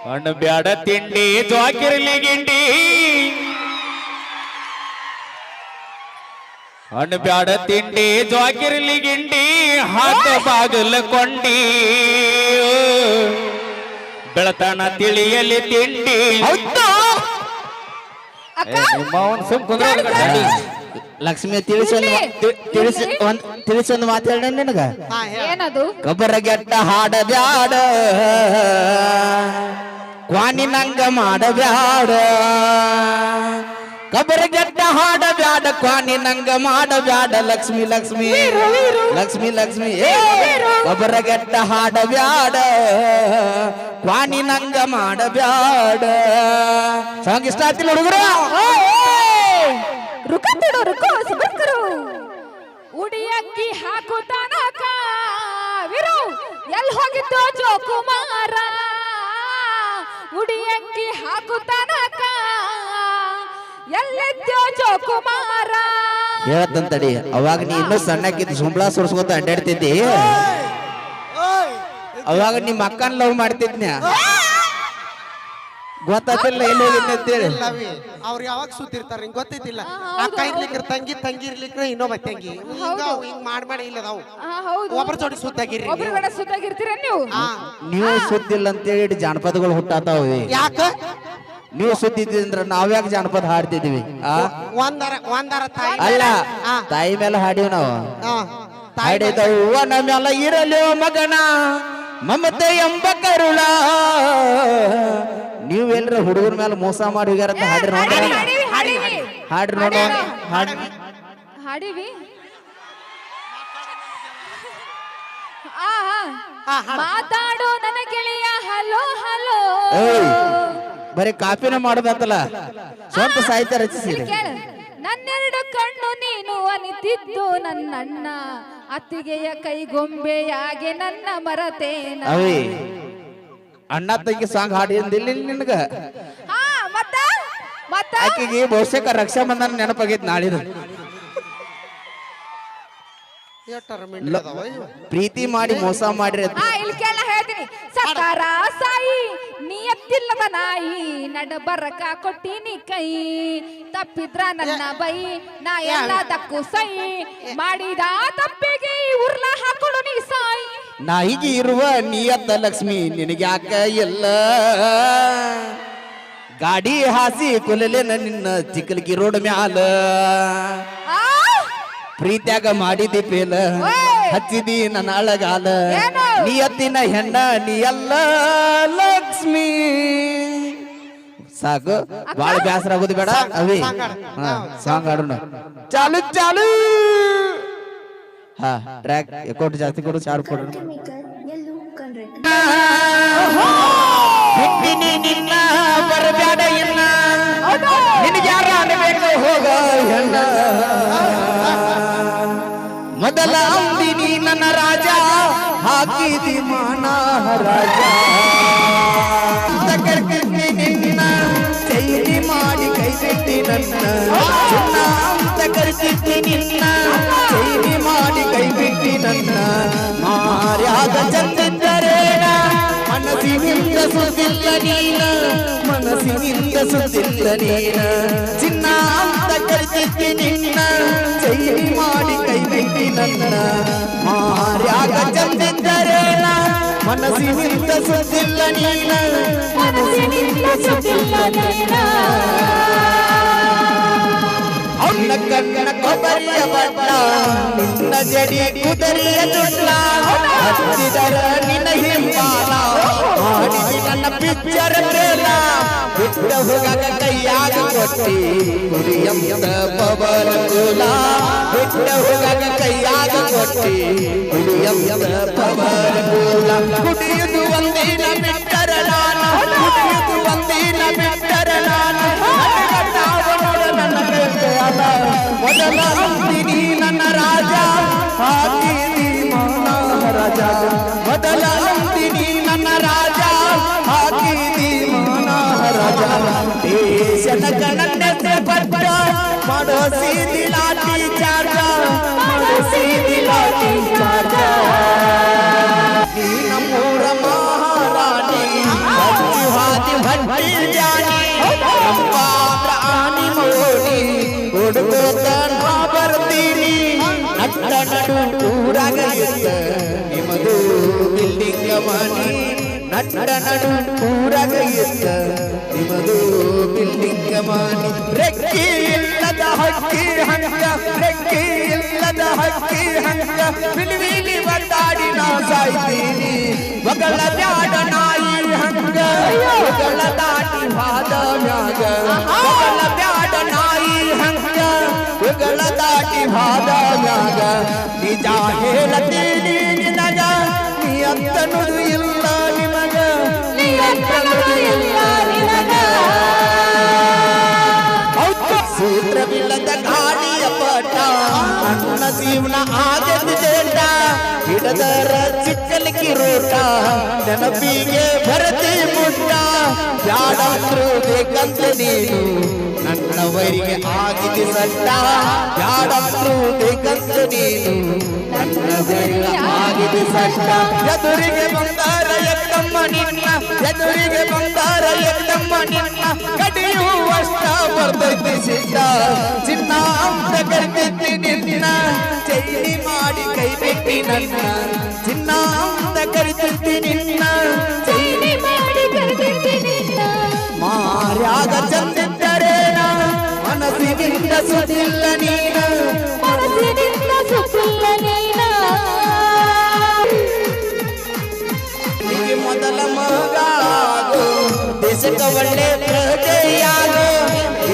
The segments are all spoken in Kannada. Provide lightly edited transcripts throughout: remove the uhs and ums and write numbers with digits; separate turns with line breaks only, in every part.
ಹಣ್ಣು ಬ್ಯಾಡ ತಿಂಡಿ ಜ್ವಾಕಿರ್ಲಿ ಗಿಂಡಿ ಹಣ್ಣು ಬ್ಯಾಡ ತಿಂಡಿ ಜ್ವಾಕಿರ್ಲಿ ಗಿಂಡಿ ಹಾಕ ಬಾಗಲ ಕೊಂಡಿ ಬೆಳತನ ತಿಳಿಯಲಿ ತಿಂಡಿ
ಲಕ್ಷ್ಮಿ ತಿಳಿಸೊಂದು ಮಾತಾಡ ನಿನಗ
ಏನದು
ಗೊಬ್ಬರ ಗೆಟ್ಟ ಹಾಡಬ್ಯಾಡ ಕ್ವಾನಿ ನಂಗ ಮಾಡಬ್ಯಾಡ ಗೊಬ್ಬರ ಗೆಟ್ಟ ಹಾಡಬ್ಯಾಡ ಕ್ವಾನಿ ನಂಗ ಮಾಡಬ್ಯಾಡ ಲಕ್ಷ್ಮಿ ಲಕ್ಷ್ಮಿ ಲಕ್ಷ್ಮಿ ಲಕ್ಷ್ಮಿ ಗೊಬ್ಬರ ಗೆಟ್ಟ ಹಾಡಬ್ಯಾಡ ಕ್ವಾನಿ ನಂಗ ಮಾಡಬ್ಯಾಡ ಸಾಂಗ್ ಇಷ್ಟ ಆಗ್ತಿಲ್ಲ ಹುಡುಗರು
ರುಕೋ ರುಕೋ ಸುಬಸ್ಕರು ಉಡಿಯಕ್ಕಿ ಹಾಕುತ್ತಾನಕ ವಿರು ಎಲ್ಲಿ ಹೋಗಿದ್ದೋ ಜೋಕುಮಾರ ಉಡಿಯಕ್ಕಿ ಹಾಕುತ್ತಾನಕ ಎಲ್ಲಿದ್ದೋ ಜೋಕುಮಾರ
ಹೇಳ್ತಂತಡಿ ಅವಾಗ ನೀ ಇನ್ನೂ ಸಣ್ಣಕ್ಕಿದ್ದು ಸುಂಬಳ ಸುರ್ಸ್ಕೊತ ಅಡ್ಡಾಡ್ತಿದ್ದಿ ಅವಾಗ ನಿಮ್ಮ ಅಕ್ಕನ ಲವ್ ಮಾಡ್ತಿದ್ನ್ಯಾ ಗೊತ್ತಾತಿಲ್ಲ ಎಲ್ಲಿ ಹೋಗಿದ್ನಿ ಅಂತೇಳಿ
ಅವ್ರು ಯಾವಾಗ ಸುತ್ತಿರ್ತಾರ ನಿಂಗೆ ಗೊತ್ತಿದ್ದಿಲ್ಲ ಅಕ್ಕ ಇರ್ಲಿಕ್ರ ತಂಗಿ ತಂಗಿ ಇರ್ಲಿಕ್ರ ಇನ್ನೊಬ್ಬ ತಂಗಿ ಹಿಂಗ್ ಮಾಡಿ ಇಲ್ಲದಾವು ಒಬ್ಬರ ಜೋಡಿ ಸುತ್ತಾಗಿರ್ರಿ
ಒಬ್ಬರ ಸುತ್ತಾಗಿರ್ತೀರ
ನೀವು ಸುದ್ದಿಲ್ಲ ಅಂತೇಳಿ ಜಾನಪದಗಳು ಹುಟ್ಟಾತಾವ
ಯಾಕ
ನೀವು ಸುದ್ದಿದ್ರಿ ಅಂದ್ರ ನಾವ್ಯಾಕೆ ಜಾನಪದ ಹಾಡ್ತಿದ್ವಿ
ಒಂದರ ತಾಯಿ
ಅಲ್ಲ ತಾಯಿ ಮೇಲೆ ಹಾಡಿವ್ ನಾವು ಹಾಡಿದವ್ವನ ಮೇಲೆ ಇರಲಿ ಮಗನ ಮಮತೆ ಎಂಬ ಕರುಳ ನೀವೆಲ್ರ ಹುಡುಗರ ಮೇಲೆ ಮೋಸ ಮಾಡಿ ಹೋಗ್ಯಾರ ಅಂತ ಹಾಡ್ರಿ ಹಾಡ್ರಿ ನೋಡ
ಹಾಡಿವಿ ಮಾತಾಡೋ ನನ್ನ ಗೆಳೆಯ ಹಲೋ ಹಲೋ
ಬರೀ ಕಾಪಿನ ಮಾಡೋದಂತಲ್ಲ ಸ್ವಂತ ಸಾಹಿತ್ಯ ರಚಿಸಿರಿ
ನನ್ನೆರಡು ಕಣ್ಣು ನೀನು ಅನಿತಿದ್ದು ನನ್ನಣ್ಣ ಅತ್ತಿಗೆಯ ಕೈಗೊಂಬೆಯಾಗೆ ನನ್ನ ಮರತೇನ
ಅವಿ ಅಣ್ಣ ತಂಗಿ ಸಾಂಗ್ ಹಾಡಿ ಅಂದಿಲ್ಲ ನಿನಗ ಆಕೆಗೆ ಬಹುಶಃ ರಕ್ಷಾ ಬಂಧನ ನೆನಪಾಗೈತಿ ನಾಳಿದು ಪ್ರೀತಿ ಮಾಡಿ ಮೋಸ ಮಾಡ್ರಿ
ಇಲ್ಲಿ ಕೇಳ ಹೇಳ್ತೀನಿ ಸಕಾರ ಸಾಯಿ ನಿಯತ್ತಿಲ್ಲದ ನಾಯಿ ನಡಬರಕ ಕೊಟ್ಟಿನಿ ಕೈ ತಪ್ಪಿದ್ರ ನನ್ನ ಬೈ ನಾ ಎಲ್ಲದಕ್ಕೂ ಸೈ ಮಾಡಿದ ತಪ್ಪಿಗೆ ಉರ್ಲ ಹಾಕೊಡು ನೀ ಸಾಯಿ
ನಾಯಿಗೆ ಇರುವ ನಿಯತ್ತ ಲಕ್ಷ್ಮಿ ನಿನಗೆ ಯಾಕ ಎಲ್ಲ ಗಾಡಿ ಹಾಸಿ ಕೊಲೆನ ನಿನ್ನ ಚಿಕ್ಕಲ್ಗಿ ರೋಡ್ ಮ್ಯಾಲ ಪ್ರೀತ್ಯಾಗ ಮಾಡಿದಿ ಪೇಲ ಹಚ್ಚಿದಿ ನನ್ನ ಅಳಗಾಲ ನಿಯತ್ತಿನ ಹೆಣ್ಣ ನೀ ಎಲ್ಲ ಲಕ್ಷ್ಮಿ ಸಾಕು ಬಾಳ ಬ್ಯಾಸರ ಆಗೋದು ಬೇಡ ಅವಿ ಸಾಂಗ್ ಆಡೋಣ ಚಾಲು ಚಾಲು ಹಾ ಟ್ರ್ಯಾಕ್ ಅಕೌಂಟ್ ಜಾಸ್ತಿ ಕೊಡು ಚಾರು ಕೊಡು ನಿನ್ನ ಬರಬೇಡ ಇಲ್ಲ ನಿನಗೆ ಯಾರ ಅನ್ಬೇಕು ಹೋಗ ಮೊದಲ ಅಂದಿನಿ ನನ್ನ ರಾಜ ಹಾಕಿದಿ ಮಾನ ರಾಜ ನಿನ್ನ ಚೈನಿ ಮಾಡಿ ಕೈ ಬಿಟ್ಟಿ ನನ್ನ ಚಿನ್ನ ಅಂತ ಕರೆಸಿದ್ದಿ ನಿನ್ನ ಚೈನಿ ಮಾಡಿ ಕೈ ಬಿಟ್ಟಿ ನನ್ನ ಮಾರ್ಯಾಗ ಚಂದಿದ್ದರೇನ ಮನಸ್ಸಿನಿಂದ ಸುತ್ತಿಲ್ಲ ನೀನ ಮನಸ್ಸಿನಿಂದ ಸುತ್ತಿಲ್ಲ ನೀನ ಚಿನ್ನ ಅಂತ ಕರೆಸಿದ್ದಿ ನಿನ್ನ ಚೈನಿ ಮಾಡಿ ಕೈ ಬಿಟ್ಟಿ ನನ್ನ ಮಾರ್ಯಾಗ ಚಂದಿದ್ದರೇನ ಮನಸ್ಸಿನಿಂದ ಸುತ್ತಿಲ್ಲ ನೀನ ಮನಸ್ಸಿನಿಂದ ಸುತ್ತಿಲ್ಲ ನೀನ ಅವನ ಕಣ್ಣ ಕೊಬ್ಬರಿಯ ಬಣ್ಣ ನಿನ್ನ ಜಡಿ ಕುದರಿಯ ಚುಟ್ಲ ಹತ್ತಿದರ ನಿನ್ನ ಹಿಂಬಾಲ ಮಾಡಿದಿ ನನ್ನ ಪಿಚ್ಚರ ಪ್ರೇಲ ಬಿಟ್ಟ ಹೋಗಾಗ ಕೈಯಾಗ ಕೊಟ್ಟಿ ಕುಡಿಯಂತ ಪವನ ಕುಲ ಬಿಟ್ಟ ಹೋಗಾಗ ಕೈಯಾಗ ಕೊಟ್ಟಿ ಕುಡಿಯಂತ ಪವನ ಕುಲ ಕುಡಿಯುವುದು ಒಂದಿನ ಬಿಟ್ಟರ ನಾನು ಕುಡಿಯುವುದು ಒಂದಿನ ಬಿಟ್ಟರ ನಾನು ಮೊದಲ ಅಂದಿನಿ ನನ್ನ ರಾಜ ಹಾಕಿದಿ ಮಾನ ರಾಜ ಮೊದಲ ಅಂದಿನಿ ನನ್ನ ರಾಜ ಹಾಕಿದಿ ಮಾನ ರಾಜ ದೇಶದ ಗಣನ್ಯತೆ ಪಟ್ಟ ಮಾಡೋ ಸೀದಿ ಲಾಠಿ ಚಾರ್ಜ ಮಾಡೋ ಸೀದಿ ಲಾಠಿ ಚಾರ್ಜ ನೀ ನಮ್ಮೂರ ಮಹಾರಾಣಿ ಹೊಟ್ಟಿ ಜಾನಿ ನಂಬಾದ್ರ ಆನಿ ಮೋನಿ ಹುಡುಗೋತ ನಾ ಬರ್ತೀನಿ ನಟ್ಟ ನಡು ಊರಾಗ ಇದ್ದ ನಿಮ್ಮದು ಬಿಲ್ಡಿಂಗ್ ಮನಿ ನಟ್ಟ ನಡು ಊರಾಗ ಇದ್ದ ನಿಮ್ಮದು ಬಿಲ್ಡಿಂಗ್ ಮನಿ ರೆಕ್ಕಿ ಇಲ್ಲದ ಹಕ್ಕಿ ಹಂಗ ರೆಕ್ಕಿ ಇಲ್ಲದ ಹಕ್ಕಿ ಹಂಗ ಬಿಲಿಬಿಲಿ ಬಂದಾಡಿ ನಾ ಸಾಯ್ತೀನಿ ಬಗಳ ಬ್ಯಾಡ ನಾಯಿ ಹಂಗ ಬಗಳ ದಾಟಿ ಹಾದ ಮ್ಯಾಗ ಬಗಳ ಬ್ಯಾಡ ನಾಯಿ ಹಂಗ ಬಗಳ ದಾಟಿ ಹಾದ ಮ್ಯಾಗ ನಿಜ ಹೇಳತೀನಿ ನಿನಗ ನೀ ಅಂತನುದು ಇಲ್ಲ ನಿಮಗ ನೀ ಅಂತನುದು ಇಲ್ಲ ನಿನಗ ಸೂತ್ರವಿಲ್ಲದ ಗಾಡಿಯ ಪಟ ನನ್ನ ಜೀವನ ಆಗದ ಜೇಟ ಹಿಡದರ ಚಿಕ್ಕಲಿ ಕಿರೀಟ ನೆನಪಿಗೆ ಭರತಿ ಮುಟ್ಟ ಬ್ಯಾಡಂದ್ರು ಬೇಕಂತ ನೀನು ನನ್ನವರಿಗೆ ಆಗಿದೆ ಸಟ್ಟ ಬ್ಯಾಡಂದ್ರು ಬೇಕಂತ ನೀನು ನನ್ನವರಿಗೆ ಆಗಿದೆ ಸಟ್ಟ ಎದುರಿಗೆ ಬಂದಾರ ಎದ್ದಮ್ಮ ನಿನ್ನ ಎದುರಿಗೆ ಬಂದಾರ ಎದ್ದಮ್ಮ ನಿನ್ನ ಕಡಿಯು ಅಷ್ಟ ಬರ್ತೈತಿ ಸಿಟ್ಟ ಚಿನ್ನ ಅಂತ ಕರಿತೈತಿ ನಿನ್ನ ಚೈನಿ ಮಾಡಿ ಕೈ ಬಿಟ್ಟಿ ನನ್ನ ಚಿನ್ನ ಅಂತ ಕರಿತೈತಿ ನಿನ್ನ
ಚೈನಿ ಮಾಡಿ ಕರೆದಿದ್ದೆ ನಿನ್ನ
ಮಾರ್ಯಾಗ ಚಂದಿದ್ದರೇನ ಮನಸ್ಸಿನಿಂದ ಸುತ್ತಿಲ್ಲ ನೀನು
ಮನಸ್ಸಿನಿಂದ ಸುತ್ತಿಲ್ಲ ನೀನ
ನಿಮಗೆ ಮೊದಲ ಮಗಾಗೋ ದೇಶಕ್ಕೆ ಒಳ್ಳೆ ಪ್ರಜೆಯಾಗೋ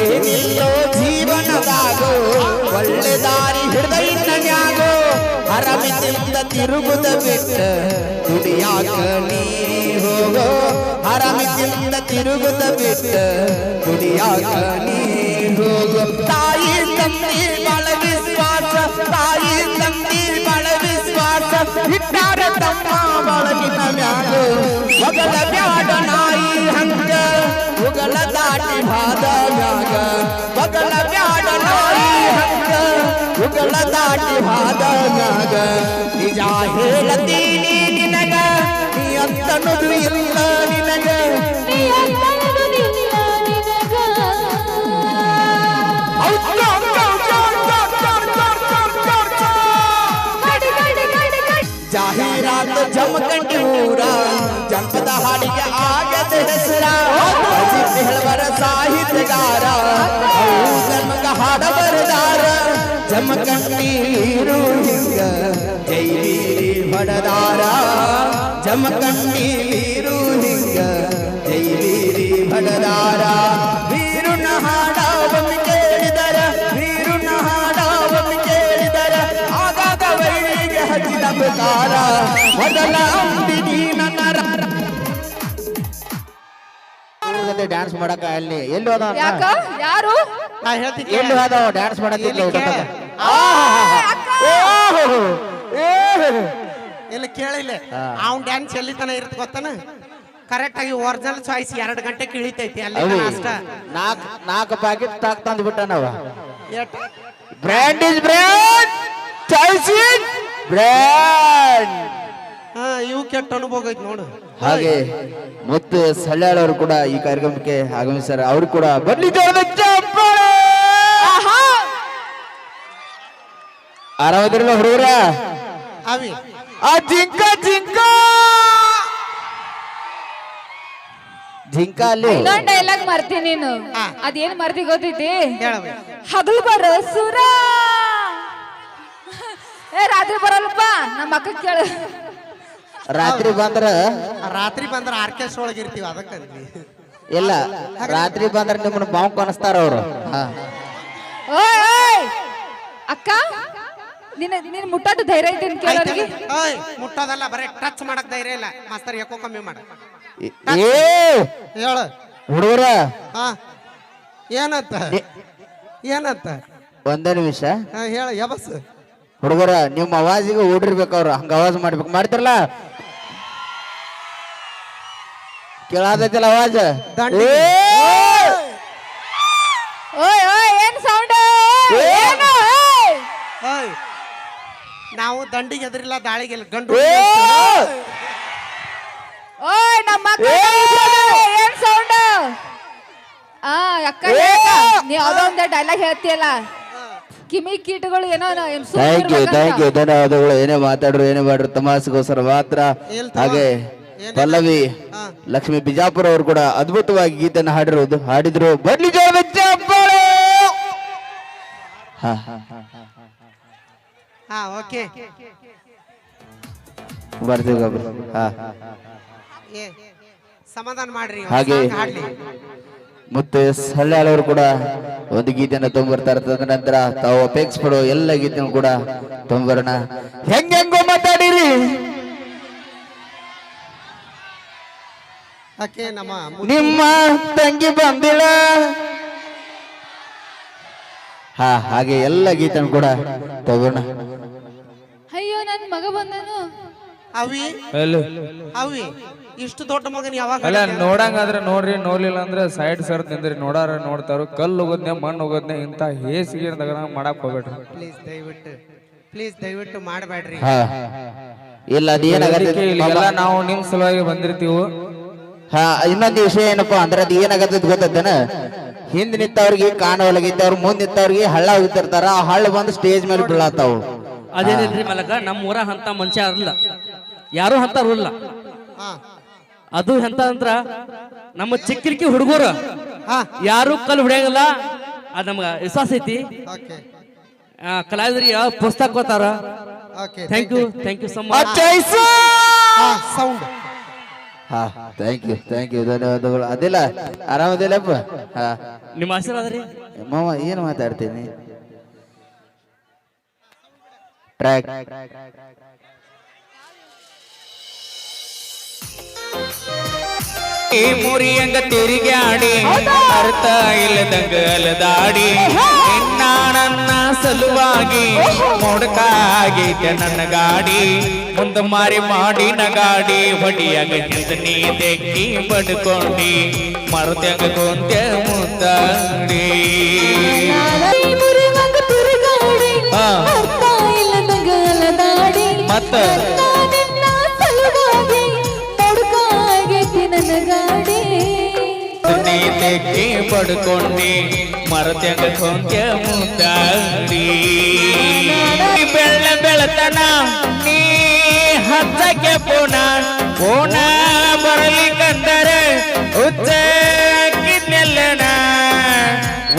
ಏನಿಲ್ಲೋ ಜೀವನದಾಗೋ ಒಳ್ಳೆ ದಾರಿ ಹಿಡ್ದ ಇನ್ನನ್ಯಾಗೋ ಹರಮಿತಿಂದ ತಿರುಗುದ ಬಿಟ್ಟ ದುಡಿಯಾಕ ನೀ ಹೋಗೋ ಹರಮಿತಿಂದ ತಿರುಗುದ ಬಿಟ್ಟ ದುಡಿಯಾಕ ನೀ ಹೋಗೋ ತಾಯಿ ತಂದಿ ಬಳ ವಿಶ್ವಾಸ ತಾಯಿ ತಂದಿ ಬಳ ವಿಶ್ವಾಸ ಇಟ್ಟಾರ ತಮ್ಮ ಬಳಗಿನ ಮ್ಯಾಗೋ ಒಗಲ ಬ್ಯಾಡ ನಾಯಿ ಹಂಗ ಉಗಲ ದಾಟಿ ಹಾದ ಮ್ಯಾಗ ಒಗಲ ಬ್ಯಾಡ ನಾಯಿ ಹಂಗ ಉಗಲ ದಾಟಿ ಹಾದ ಮ್ಯಾಗ ನಿಜ ಹೇಳತೀನಿ ನಿನಗ ನೀ ಅಂತನುದು ಇಲ್ಲ ನಿನಗ
ನೀ ಅಂತನದು ನಿಲ್ಲ ನಿನಗ ಕಡಿ ಕಡಿ ಕಡಿ ಕಡಿ
ಜಾಹೀರಾತು ಜಮಖಂಡಿ ಊರ ಜನಪದ ಹಾಡಿಗೆ ಆಗದ ಹೆಸರ ಅಜಿತ್ ಹೇಳುವರ ಸಾಹಿತ್ಯಗಾರ ನಮಗ ಹಾಡ ಬರದಾರ ಜಮಖಂಡಿ ವೀರು ಹಿಂಗ ಜೈವೀರಿ ಬಡದಾರ ಜಮಖಂಡಿ ವೀರು ಹಿಂಗ ಜೈವೀರಿ ಬಡದಾರ ವೀರುನ ಹಾಡ ಒಮ್ಮೆ ಕೇಳಿದರ ವೀರುನ ಹಾಡ ಒಮ್ಮೆ ಕೇಳಿದರ ಆಗಾಗ ವೈರಿಗೆ ಹಚ್ಚಿದ ಪ್ರಕಾರ ಮೊದಲ ಅಂಬಿನಿ ನನ್ನ ಡ್ಯಾನ್ಸ್ ಮಾಡಕ ಅಲ್ಲಿ ಎಲ್ಲಿ ಹೋದ
ಯಾಕ ಯಾರು
ನಾ ಹೇಳ್ತೀನಿ
ಎಲ್ಲಿ ಹೋದವ ಡ್ಯಾನ್ಸ್
ಇಲ್ಲಿ
ಮಾಡಕ್ಕೆ
ಕೇಳ. ಇಲ್ಲಿ ಕೇಳಿಲ್ಲ ಅವ್ನ್ ಡ್ಯಾನ್ಸ್ ಎಲ್ಲಿ ತನ ಇರ್ತ ಗೊತ್ತನ ಕರೆಕ್ಟ್ ಆಗಿ ಒರಿಜಿನಲ್ ಚಾಯ್ಸ್ 2 ಗಂಟೆ ಇಳಿತೈತಿ ಅಲ್ಲಿ ಅಷ್ಟ
ನಾಲ್ಕು ಪ್ಯಾಕೆಟ್ ತಾಕ್ ತಂದು ಬಿಟ್ಟ ನಾವ
ಎಟ್
brand is brand choice is brand
ಹಾ ಇವು ಕೆಟ್ಟ ಅನುಭವ ಐತಿ ನೋಡು
ಹಾಗೆ ಮತ್ತು ಸಳ್ಯಾಳವರು ಕೂಡ ಈ ಕಾರ್ಯಕ್ರಮಕ್ಕೆ ಆಗಮಿಸ್ಯಾರ ಅವರು ಕೂಡ ಬರ್ಲಿ ಜೋರದ ಚಪ್ಪಾಳೆ. ಆರಾಮದಿರಲ್ಲ ಹುಡುಗರ
ಅವಿ
ಆ ಜಿಂಕ ಜಿಂಕ ಜಿಂಕ ಅಲ್ಲಿ
ಇನ್ನೊಂದ್ ಡೈಲಾಗ್ ಮರ್ತೀನಿ ನೀನು
ಹಾ.
ಅದೇನ್ ಮರ್ತಿ ಗೊತ್ತೈತಿ
ಹೇಳವಿ
ಹಗಲು ಬರೋ ಸುರ ಏ ರಾತ್ರಿ ಬರಲ್ಪ ನಮ್ಮ ಅಕ್ಕ ಕೇಳು
ರಾತ್ರಿ ಬಂದ್ರ
ರಾತ್ರಿ ಬಂದ್ರ ಆರ್ಕೆಸ್ಟ್ರಾ ಒಳಗೆ ಇರ್ತೀವಿ ಅದಕ್ಕಂದ್ವಿ
ಇಲ್ಲ ರಾತ್ರಿ ಬಂದ್ರ ನಿಮ್ಮನ್ನ ಬಾವು ಕಾಣಿಸ್ತಾರ ಅವರು
ಓಯ್ ಓಯ್ ಅಕ್ಕ ನಿನ್ನ ಮುಟ್ಟಾಟ ಧೈರ್ಯ ಐತೆ ಅಂತ ಕೇಳೋರಿಗೆ
ಓಯ್ ಮುಟ್ಟೋದಲ್ಲ ಬರೀ ಟಚ್ ಮಾಡಕ್ ಧೈರ್ಯ ಇಲ್ಲ ಮಾಸ್ತರ್ ಯಾಕೋ ಕಮ್ಮಿ ಮಾಡ
ಏ
ಹೇಳು
ಹುಡುಗರ
ಹಾ ಏನಂತ ಏನಂತ
ಒಂದೇ ನಿಮಿಷ
ಹಾ ಹೇಳ ಯಬಸ್
ಹುಡುಗರ ನಿಮ್ಮ ಅವಾಜಿಗೆ ಓಡಿರ್ಬೇಕು ಅವ್ರು ಹಂಗ ಅವಾಜ್ ಮಾಡ್ಬೇಕು ಮಾಡ್ತಿರಲ್ಲ ಕೇಳಾದೈತಿಲ್ಲ ಅವಾಜ್
ದಂಡಿ.
ಓಯ್ ಓಯ್ ಏನ್ ಸೌಂಡ್ ಏನು
ಓಯ್ ನಾವು ದಂಡಿಗೆ ಎದುರಿಲ್ಲ ದಾಳಿಗೆ ಗಂಡು
ಓಯ್ ನಮ್ಮ ಅಕ್ಕ ಏನ್ ಸೌಂಡ್ ಒಂದೇ ಡೈಲಾಗ್ ಹೇಳ್ತೀಯಲ್ಲ ಕಿಮಿ ಕೀಟಗಳು ಏನೋ
ಥ್ಯಾಂಕ್ ಯು ಧನ್ಯವಾದಗಳು. ಏನೇ ಮಾತಾಡ್ರು ಏನೇ ಮಾಡ್ರು ತಮಾಷೆಗೋಸ್ಕರ ಮಾತ್ರ. ಹಾಗೆ ಪಲ್ಲವಿ ಲಕ್ಷ್ಮೀ ಬಿಜಾಪುರ ಅವರು ಕೂಡ ಅದ್ಭುತವಾಗಿ ಗೀತೆಯನ್ನು ಹಾಡಿದ್ರು. ಬರ್ಲಿ ಜೋರ ಚಪ್ಪಾಳೆ.
ಓಕೆ
ಬರ್ತೀವಿ.
ಸಮಾಧಾನ ಮಾಡ್ರಿ.
ಹಾಗೆ ಮತ್ತೆ ಹಳ್ಳಿಯಾಳ ಅವರು ಕೂಡ ಒಂದು ಗೀತೆಯನ್ನು ತಗೊಂಡ್ಬರ್ತಾರೆ. ತದನಂತರ ತಾವು ಅಪೇಕ್ಷೆ ಪಡೋ ಎಲ್ಲ ಗೀತೆಯನ್ನು ಕೂಡ ತಗೊಂಡ್ಬರೋಣ. ಹೆಂಗೋ ಮಾತಾಡಿರಿ. ನಿಮ್ಮ ತಂಗಿ ಬಂದಿಳ. ಹಾಗೆ ಎಲ್ಲ ಗೀತೆಯನ್ನು ಕೂಡ ತಗೋಣ.
ಅಯ್ಯೋ ನನ್ ಮಗ ಬಂದನು.
ಅವಿ ಇಷ್ಟು ದೊಡ್ಡ ಮಗನ್ ಯಾವಾಗ
ಅಲ್ಲ ನೋಡಂಗಾದ್ರೆ ನೋಡ್ರಿ, ನೋಡ್ಲಿಲ್ಲ ಅಂದ್ರೆ ಸೈಡ್ ಸರ್ ನಿಂದ್ರಿ. ನೋಡಾರ ನೋಡ್ತಾರು. ಕಲ್ಲು ಹೋಗೋದ್ನೆ ಮಣ್ಣು ಹೋಗೋದ್ನೆ ಇಂತ ಹೇಸಿಗೆ ಮಾಡಕ್ ಹೋಗ್ಬೇಡ್ರಿ.
ಪ್ಲೀಸ್ ದಯವಿಟ್ಟು ಮಾಡಬೇಡ್ರಿ.
ಇಲ್ಲ
ಇಲ್ಲೆಲ್ಲ ನಾವು ನಿಮ್ ಸಲುವಾಗಿ ಬಂದಿರ್ತೀವಿ.
ಇನ್ನೊಂದು ವಿಷಯ ಏನಪ್ಪಾ ಅಂದ್ರೆ ಅದು ಏನಾಗತ್ತದ ಗೊತ್ತೇನ, ಹಿಂದ್ ನಿಂತವ್ರಿಗೆ ಕಾಣವಲಗಿದ್ದವ್ರು ಮುಂದ್ ನಿಂತವ್ರಿಗೆ ಹಳ್ಳ ಹೋಗ್ತಿರ್ತಾರ. ಆ ಹಳ್ಳ ಬಂದು ಸ್ಟೇಜ್ ಮೇಲೆ ಬೀಳತ್ತಾವು.
ಅದೇನಿಲ್ರಿ ಮಲಕ, ನಮ್ಮ ಊರ ಅಂತ ಮನುಷ್ಯ ಅಲ್ಲ, ಯಾರು ಅಂತ ಅಲ್ಲ. ಅದು ಎಂತ ಅಂದ್ರ ನಮ್ಮ ಚಿಕ್ಕರಿಕಿ ಹುಡುಗರು ಯಾರು ಕಲ್ ಹೊಡೆಯಂಗಿಲ್ಲ. ಅದ್ ನಮ್ಗ ವಿಶ್ವಾಸ ಐತಿ. ಕಲಾವಿದರಿಗೆ ಪುಸ್ತಕ ಕೊಡ್ತಾರ. Thank you so much.
Sound
thank you ಧನ್ಯವಾದಗಳು. ಅದಿಲ್ಲ ಆರಾಮದಿಲ್ಲಪ್ಪ.
ನಿಮ್ಮ ಆಶೀರ್ವಾದ ರೀ
ಮಾವ. ಏನು ಮಾತಾಡ್ತೀನಿ ಟ್ರ್ಯಾಕ್
ಮುರಿಯಂಗ ತಿರುಗಾಡಿ ಅರ್ಥ ಇಲ್ಲದಂಗ ಅಲದಾಡಿ ನಿನ್ನ ನನ್ನ ಸಲುವಾಗಿ ಮೊಡಕಾಗೈತೆ ನನ್ನ ಗಾಡಿ. ಮುಂದ ಮಾರಿ ಮಾಡಿ ನಗಾಡಿ ಹೊಡಿಯಾಗ ಹಿಂದ ನೀ ತೆಕ್ಕಿ ಬಡ್ಕೊಂಡಿ ಮರತ್ಯಂಗ ಕೊಂತೆ ಮುಂದಾಡಿ. ಮತ್ತ ನೀ ತೆಕ್ಕಿ ಬಡ್ಕೊಂಡಿ ಮರತ್ಯಂಗ ಕೊಂತೆ ಮುಂದಾಡಿ. ಬೆಳ್ಳ ಬೆಳತನ ನೀ ಹಚ್ಚಕ್ಕೆ ಪೋಣ ಬರಲಿಕ್ಕಂದರೆ ಹುಚ್ಚಕ್ಕಿದ್ನೆಲ್ಲನ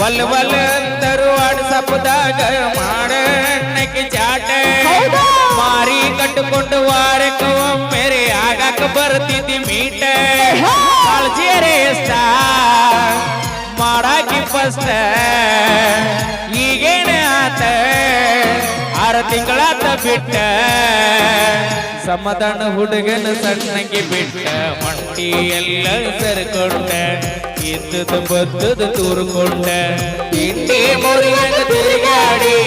ವಲ್ ಅಂದರು ವಾಟ್ಸಪ್ದಾಗ ಮಾಡಣ್ಣಕ್ಕೆ ಚಾಟ. ಮಾರಿ ಕಟ್ಟಿಕೊಂಡು ವಾರಕ್ಕೆ ಒಮ್ಮೆರೆ ಆಗಾಕ ಬರ್ತಿದ್ದಿ ಮೀಟ. ಕಾಳಜಿಯರೇ ಇಷ್ಟ ಮಾಡಾಕಿ ಫಸ್ಟ್ ಈಗೇನ ಆತ 6 ತಿಂಗಳಾತ ಬಿಟ್ಟ. ಸಮಾಧಾನ ಹುಡುಗನ ಸಣ್ಣಗೆ ಬಿಟ್ಟ. ಮಂಟಿ ಎಲ್ಲ ಸರ್ಕೊಂಡ ಇದ್ದದ ಬದ್ದದ ತೂರ್ಕೊಂಡ. ಇಂಡಿ ಮುರಿಯಂಗ ತಿರುಗಾಡಿ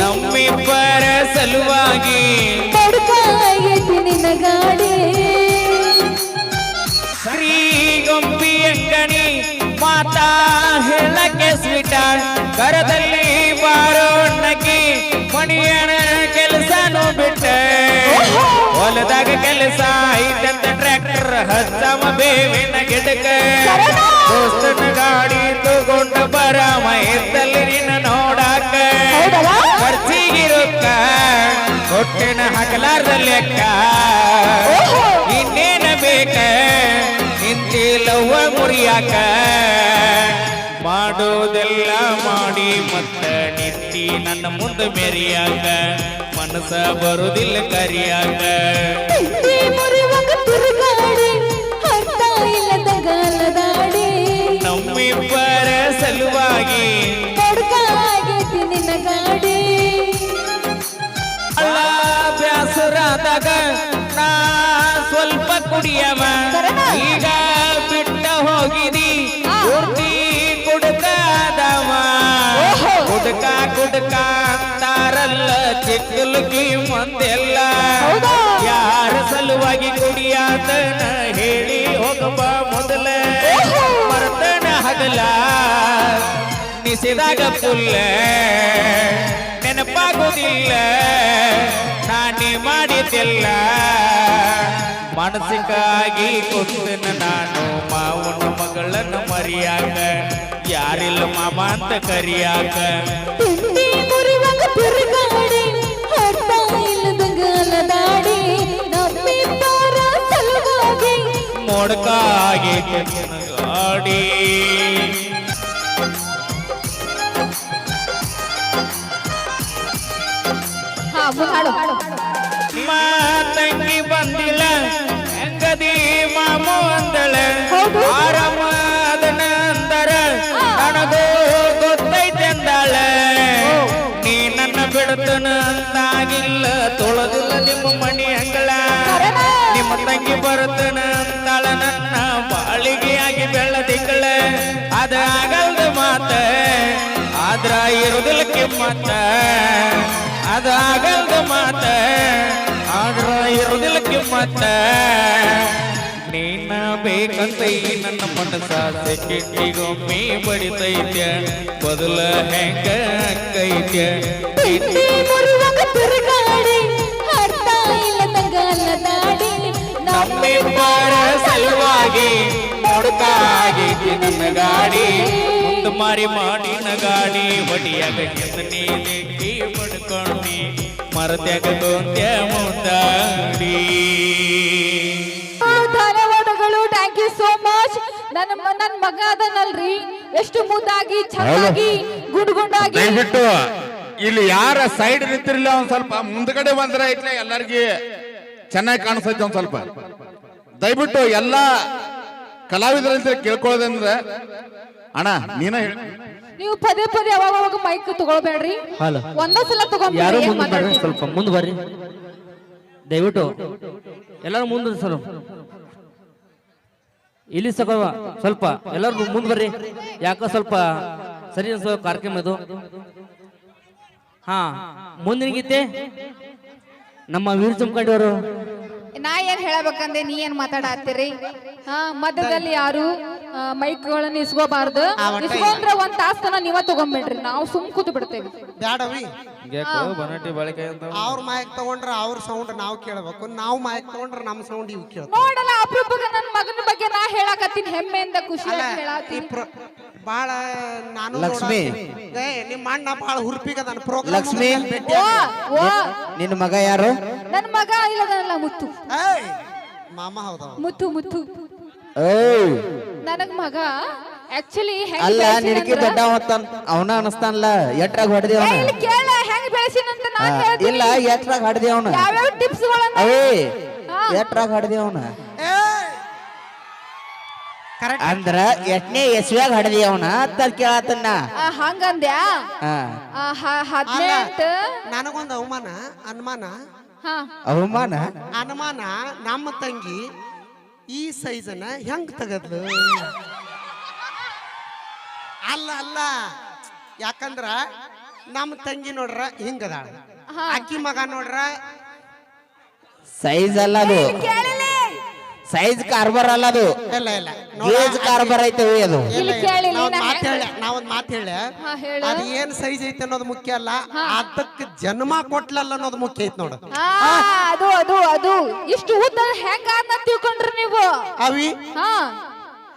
ನಮ್ಮಿಬ್ಬರ ಸಲುವಾಗಿ ಶ್ರೀ ಗೊಂಬಿ ಅಂಗಣಿ ಮಾತಾ ಹೇಳಕ್ಕೆ ಸ್ವೀಟ. ಕರದಲ್ಲಿ ಬಾರೋಣ್ಣಕಿ ಮಣಿಯಣ ಕೆಲಸನೂ ಬಿಟ್ಟ. ಹೊಲದಾಗ ಕೆಲಸ ಐತಂತ ಟ್ರ್ಯಾಕ್ಟರ್ ಹಚ್ಚಮ ಬೇವಿನ ಗಿಡಕ. ದೋಸ್ತನ ಗಾಡಿ ತಗೊಂಡ ಬರಾಮ ಎತ್ತಲ್ಲಿ ನಿನ್ನ ನೋಡಾಕ. ಖರ್ಚಿಗಿರುತ್ತ ಹೊಟ್ಟೆನ ಹಾಕಲಾರ್ದ ಲೆಕ್ಕ. ಇನ್ನೇನ ಬೇಕ ನಿಂತಿಲ್ಲವ್ವ ಮುರಿಯಾಕ. ಮಾಡೋದೆಲ್ಲ ಮಾಡಿ ಮತ್ತ ನಿಂತಿ ನನ್ನ ಮುಂದೆ ಮೆರಿಯಾಕ. ಮನಸ ಬರುದಿಲ್ಲ ಕರಿಯಾಕ. ನಮ್ಮಿಬ್ಬರ ಸಲುವಾಗಿ ಅಲ್ಲ ಬ್ಯಾಸರಾದಾಗ ನಾ ಸ್ವಲ್ಪ ಕುಡಿಯವ. ಈಗ ಬಿಟ್ಟ ಹೋಗಿದಿ ಪೂರ್ತಿ ಕುಡ್ಕಾದವ. ಕುಡ್ಕ ಅಂತಾರಲ್ಲ ಚಿಕ್ಕಲುಕಿ ಮಂದೆಲ್ಲ. ಯಾರ ಸಲುವಾಗಿ ಕುಡಿಯಾತನ ಹೇಳಿ ಹೋಗಬ ಮೊದಲ. ಮರ್ತನ ಹಗಲ ನಿಸಿದಾಗ ಫುಲ್ಲ ನೆನಪಾಗುವುದಿಲ್ಲ ನಾನೇ ಮಾಡಿದ್ದೆಲ್ಲ. ಮಾನಸಿಕಾಗಿ ಕೊಡ್ತೇನೆ ನಾನು ಮಾವನ ಮಗಳನ್ನು ಮರಿಯಾಕ ಯಾರಿಲ್ಲ ಮಾಮ ಅಂತ ಕರಿಯಾಕ
ತಿಂಡಿ ಮುರಿವಾಗ ತಿರುಗಾಡಿ ಅರ್ಥ ಇಲ್ಲದಂಗ ಅಲದಾಡಿ ನಮ್ಮಿಬ್ಬರ ಸಲುವಾಗಿ
ಮೋಡಕಾಗಿ ಗಾಡಿ
ಹಾ ಮುಂದಾಡು
ನಿಮ್ಮ ತಂಗಿ ಬಂದಿಲ್ಲ ಹೆಂಗದಿ ಮಾಮು ಅಂದಳ
ಹೌದು.
ಆರಾಮ ಅದನ್ನ ಅಂದರ ನನಗೂ ಗೊತ್ತೈತೆ ಅಂದಾಳ ನೀ ನನ್ನ ಬಿಡತನ ಅಂದಾಗಿಲ್ಲ ತೊಳೆದಿಲ್ಲ ನಿಮ್ಮ ಮಣಿ ಅಂಗಳ ನಿಮ್ಮ ತಂಗಿ ಬರುತ್ತನ ಅಂದಾಳ ನನ್ನ ಬಾಳಿಗೆ ಆಗಿ ಬೆಳ್ಳದಿಕ್ಕಳ ಅದ ಆಗಲ್ದ ಮಾತ ಆದ್ರ ಇರುದಿಲ್ಲ ಕಿಮ್ಮತ್ತ ಅದ ಆಗಲ್ದ ಮಾತ ಆದ್ರ ಇರುದಿಲ್ಲ ಕಿಮ್ಮತ್ತ ನೀನ ಬೇಕಂತ ಈ ನನ್ನ ಮನಸ ಸೆಕೆಂಡಿಗೊಮ್ಮೆ ಬಡಿತೈತ್ಯ ಬದಲ ಹೆಂಗ ಕೈತ್ಯ
ತಿಂಡಿ ಮುರಿವಾಗ ತಿರುಗಾಡಿ ಅರ್ಥ ಇಲ್ಲದಂಗ ಅಲದಾಡಿ
ನಮ್ಮಿಬ್ಬರ ಸಲುವಾಗಿ ಮೊಡಕಾಗೈತಿ ನನ್ನ ಗಾಡಿ ಮುಂದೆ ಮಾರಿ ಮಾಡಿನ ಗಾಡಿ ಹೊಡಿಯಾಗ ನೀ ನೆಟ್ಟಿ ಪಡ್ಕೊಂಡಿ ಮರತ್ಯಾಗ ದೋಂತ್ಯ ಮುಂದಾಡಿ
ಧನ್ಯವಾದಗಳು ಥ್ಯಾಂಕ್ ಯು ಸೋ ಮಚ್ ನನ್ನ ಮಗ ಅದನಲ್ರಿ ಎಷ್ಟು ಮುದ್ದಾಗಿ ಚೆನ್ನಾಗಿ ಗುಂಡಾಗಿ
ದಯವಿಟ್ಟು ಇಲ್ಲಿ ಯಾರ ಸೈಡ್ ನಿಂತಿರ್ಲಿಲ್ಲ ಒಂದ್ ಸ್ವಲ್ಪ ಮುಂದ್ಗಡೆ ಬಂದ್ರೆ ಐತ್ಲೆ ಎಲ್ಲರಿಗೆ ಚೆನ್ನಾಗಿ ಕಾಣಿಸ್ತೈತೆ ಒಂದ್ ಸ್ವಲ್ಪ ದಯವಿಟ್ಟು ಎಲ್ಲಾ ಕಲಾವಿದರಂತ ಕೇಳ್ಕೊಳ್ಳೋದಂದ್ರೆ ಅಣ್ಣ ನೀನ ಹೇಳಿ
ನೀವು ಪದೇ ಪದೇ ಅವಾಗ ಮೈಕ್ ತಗೊಳ್ಬೇಡ್ರಿ
ಹಲೋ.
ಒಂದೇ ಸಲ
ಯಾರು
ತಗೊಂಡ್ಬಿಡ್ರಿ
ಮುಂದೆ ಬರ್ರಿ ಸ್ವಲ್ಪ ಮುಂದೆ ಬರ್ರಿ ದಯವಿಟ್ಟು ಎಲ್ಲರೂ ಮುಂದೆ ಸರ್ ಇಲ್ಲಿ ಸ್ವಲ್ಪ ಎಲ್ಲರೂ ಮುಂದೆ ಬರ್ರಿ ಯಾಕೋ ಸ್ವಲ್ಪ ಸರಿ ಅನ್ಸೋ ಕಾರ್ಯಕ್ರಮ ಇದು ಹಾ ಮುಂದಿನ ಗೀತೆ ನಮ್ಮ ವೀರ್ ಚಂಕಂಡಿಯವರು
ನಾ ಏನ್ ಹೇಳಬೇಕಂದ್ರೆ ನೀ ಏನ್ ಮಾತಾಡತ್ತೀರಿ ಹಾ ಮಧ್ಯದಲ್ಲಿ ಯಾರು ಮೈಕ್ಗಳನ್ನ ಇಸ್ಕೋಬಾರ್ದು ಇಸ್ಕೊಂಡ್ರೆ ಒಂದ್ ತಾಸ್ತನ ನೀವ ತಗೊಂಡ್ಬಿಡ್ರಿ ನಾವು ಸುಮ್ ಕೂತು ಬಿಡ್ತೇವೆ
ಬ್ಯಾಡವಿ
ಬನಟಿ ಬಳಕೆ ಅಂತ
ಅವ್ರ ಮಾಯಕ್ ತಗೊಂಡ್ರ ಅವ್ರ ಸೌಂಡ್ ನಾವು ಕೇಳ್ಬೇಕು ನಾವು ಮಾಯಕ್ ತಗೊಂಡ್ರ ನಮ್ ಸೌಂಡ್ ಇವ್ ಕೇಳ್ಬೇಕು
ನೋಡಲ್ಲ ಅಪರೂಪಕ್ಕೆ ನನ್ನ ಮಗನ ಬಗ್ಗೆ ನಾ ಹೇಳಕತ್ತೀನಿ ಹೆಮ್ಮೆಯಿಂದ ಖುಷಿಯಾಗಿ ಹೇಳತ್ತೀನಿ
ಬಾಳ ನಾನು
ಲಕ್ಷ್ಮಿ.
ನೋಡಾತೀನಿ. ನಿಮ್ಮ ಅಣ್ಣ ಬಾಳ ಹುರ್ಪಿಗದಾನ ಪ್ರೋಗ್ರಾಮ್
ಲಕ್ಷ್ಮಿ.
ಓ
ನಿನ್ನ ಮಗ ಯಾರು
ನನ್ನ ಮಗ ಇಲ್ಲದಲ್ಲ ಮುತ್ತು
ಮಾಮ ಹೌದವ
ಮುತ್ತು ಮುತ್ತು
ಓಯ್
ನನಗ್ ಮಗ ಆಕ್ಚುಲಿ
ಅಲ್ಲ ನಿನಗೆ ದೊಡ್ಡ ಅವನ ಅನಸ್ತಾನಲ್ಲ ಎಟ್ರಾಗ ಹೊಡೆದಿ ಅವನ
ಕೇಳ ಹೆಂಗ್ ಬೆಳೆಸಿನಂತ ನಾನ್ ಹೇಳ್ತೀನಿ
ಇಲ್ಲ ಎಟ್ರಾಗ ಹೊಡೆದಿ ಅವನ
ಯಾವ್ಯಾವ ಟಿಪ್ಸ್ ಗಳನ್ನ
ಅವೇ
ಹಾ.
ಎಟ್ರಾಗ ಹೊಡೆದಿ ಅವನ
ಕರೆಕ್ಟ್
ಅಂದ್ರ ಎಟ್ನೇ ಎಸ್ವ್ಯಾಗ ಹೊಡೆದಿ ಅವನ ಅಂತ ಕೇಳತನ್ನ
ಹಂಗಂದ್ಯಾ
ಹಾ
18
ನನಗೊಂದು ಅವಮಾನ ಅನುಮಾನ
ಹಾ
ಅವಮಾನ
ಅನುಮಾನ ನಮ್ಮ ತಂಗಿ ಈ ಸೈಜನ ಹೆಂಗ್ ತಗದ್ಲು ಅಲ್ಲ ಅಲ್ಲ ಯಾಕಂದ್ರ ನಮ್ಮ ತಂಗಿ ನೋಡ್ರ ಹಿಂಗದಾಳ ಅಕ್ಕಿ ಮಗ ನೋಡ್ರ
ಸೈಜ್ ಅಲ್ಲ ಅದು
ಕೇಳಿಲ್ಲ
ಸೈಜ್ ಕಾರ್ಬಾರ್ ಅಲ್ಲ ಅದು
ಇಲ್ಲ ಇಲ್ಲ
ಗೇಜ್ ಕಾರ್ಬಾರ್ ಐತವಿ ಅದು
ಇಲ್ಲಿ ಕೇಳಿ
ನಾವೊಂದ್ ಮಾತು ಹೇಳ
ಹಾ, ಹೇಳು.
ಅದ್ ಏನ್ ಸೈಜ್ ಐತೆ ಅನ್ನೋದು ಮುಖ್ಯ ಅಲ್ಲ ಅದಕ್ಕೆ ಜನ್ಮ ಕೊಟ್ಲಲ್ಲ ಅನ್ನೋದು ಮುಖ್ಯ ಐತ್ ನೋಡು
ಅದು ಅದು ಅದು ಇಷ್ಟು ಉದ್ದ ಹೆಂಗ ಅಂತ ತಿಳ್ಕೊಂಡ್ರಿ ನೀವು
ಅವಿ
ಹಾ